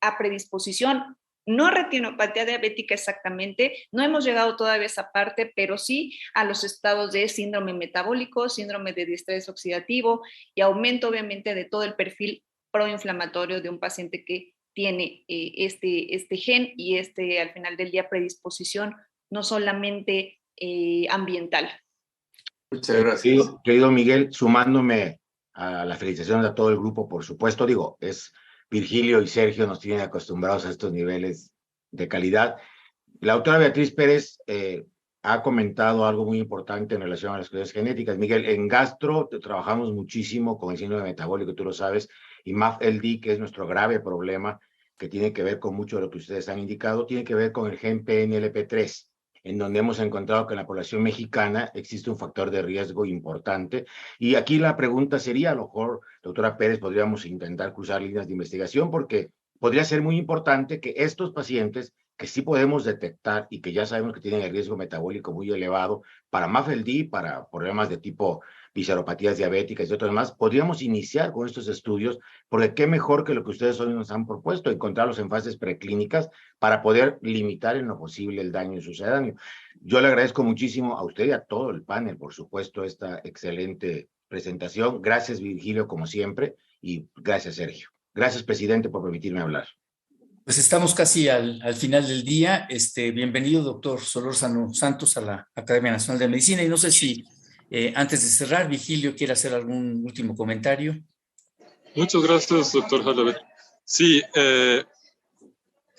a predisposición, no retinopatía diabética exactamente, no hemos llegado todavía a esa parte, pero sí a los estados de síndrome metabólico, síndrome de distrés oxidativo y aumento obviamente de todo el perfil proinflamatorio de un paciente que tiene este gen y al final del día predisposición no solamente ambiental. Muchas gracias. Querido Miguel, sumándome a las felicitaciones a todo el grupo, por supuesto, Virgilio y Sergio nos tienen acostumbrados a estos niveles de calidad. La doctora Beatriz Pérez ha comentado algo muy importante en relación a las cuestiones genéticas. Miguel, en gastro trabajamos muchísimo con el síndrome metabólico, tú lo sabes, y MAFLD, que es nuestro grave problema, que tiene que ver con mucho de lo que ustedes han indicado, tiene que ver con el gen PNLP3, en donde hemos encontrado que en la población mexicana existe un factor de riesgo importante. Y aquí la pregunta sería, a lo mejor, doctora Pérez, podríamos intentar cruzar líneas de investigación, porque podría ser muy importante que estos pacientes que sí podemos detectar y que ya sabemos que tienen el riesgo metabólico muy elevado para MAFLD, para problemas de tipo visceropatías diabéticas y otros más, podríamos iniciar con estos estudios, porque qué mejor que lo que ustedes hoy nos han propuesto, encontrarlos en fases preclínicas para poder limitar en lo posible el daño sucedáneo. Yo le agradezco muchísimo a usted y a todo el panel, por supuesto, esta excelente presentación. Gracias, Virgilio, como siempre, y gracias, Sergio. Gracias, presidente, por permitirme hablar. Pues estamos casi al final del día. Bienvenido, doctor Solórzano Santos, a la Academia Nacional de Medicina. Y no sé si antes de cerrar, Virgilio quiere hacer algún último comentario. Muchas gracias, doctor Jalavet. Sí,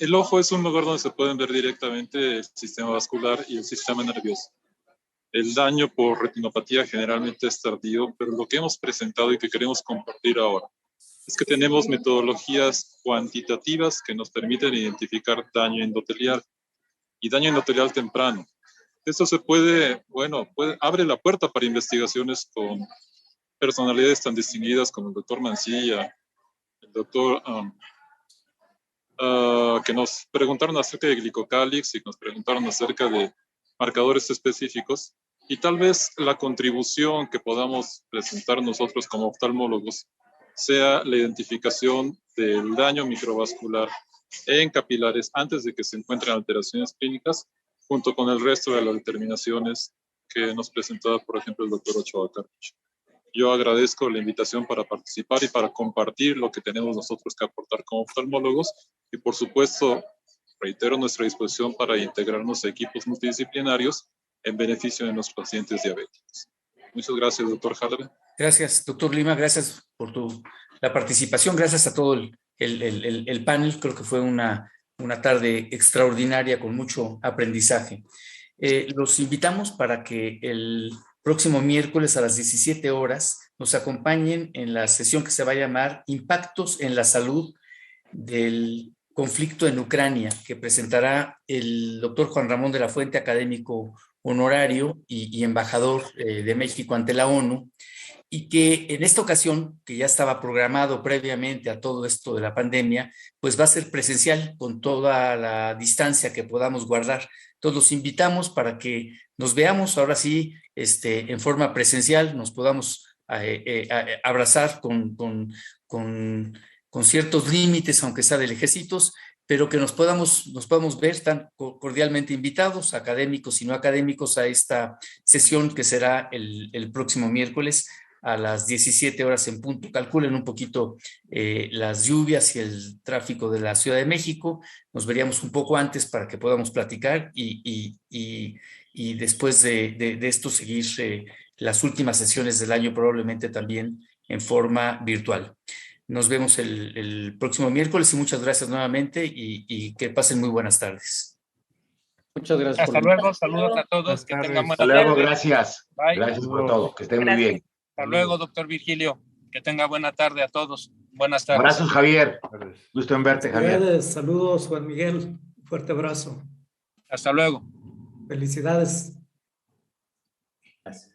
El ojo es un lugar donde se pueden ver directamente el sistema vascular y el sistema nervioso. El daño por retinopatía generalmente es tardío, pero lo que hemos presentado y que queremos compartir ahora es que tenemos metodologías cuantitativas que nos permiten identificar daño endotelial y daño endotelial temprano. Esto se abre la puerta para investigaciones con personalidades tan distinguidas como el doctor Mancilla, el doctor que nos preguntaron acerca de glicocálix y nos preguntaron acerca de marcadores específicos, y tal vez la contribución que podamos presentar nosotros como oftalmólogos sea la identificación del daño microvascular en capilares antes de que se encuentren alteraciones clínicas, junto con el resto de las determinaciones que nos presentaba, por ejemplo, el doctor Ochoa Carpich. Yo agradezco la invitación para participar y para compartir lo que tenemos nosotros que aportar como oftalmólogos, y por supuesto reitero nuestra disposición para integrarnos a equipos multidisciplinarios en beneficio de los pacientes diabéticos. Muchas gracias, doctor Jalve. Gracias, doctor Lima, gracias por la participación, gracias a todo el panel. Creo que fue una tarde extraordinaria con mucho aprendizaje. Los invitamos para que el próximo miércoles a las 17 horas nos acompañen en la sesión que se va a llamar Impactos en la Salud del Conflicto en Ucrania, que presentará el doctor Juan Ramón de la Fuente, académico honorario y embajador de México ante la ONU, y que en esta ocasión, que ya estaba programado previamente a todo esto de la pandemia, pues va a ser presencial con toda la distancia que podamos guardar. Entonces los invitamos para que nos veamos ahora sí en forma presencial, nos podamos abrazar con ciertos límites, aunque sea de lejecitos, pero que nos podamos ver, están cordialmente invitados, académicos y no académicos, a esta sesión que será el próximo miércoles a las 17 horas en punto. Calculen un poquito las lluvias y el tráfico de la Ciudad de México. Nos veríamos un poco antes para que podamos platicar y después de esto seguir las últimas sesiones del año, probablemente también en forma virtual. Nos vemos el próximo miércoles y muchas gracias nuevamente y que pasen muy buenas tardes. Muchas gracias. Hasta luego, saludos a todos. Que tengan buena tarde. Hasta luego, tarde. gracias. Bye. Gracias por todo, que estén muy bien. Hasta luego, doctor Virgilio. Que tenga buena tarde a todos. Buenas tardes. Abrazos, Javier. Gusto en verte, Javier. Saludos, Juan Miguel. Fuerte abrazo. Hasta luego. Felicidades. Gracias.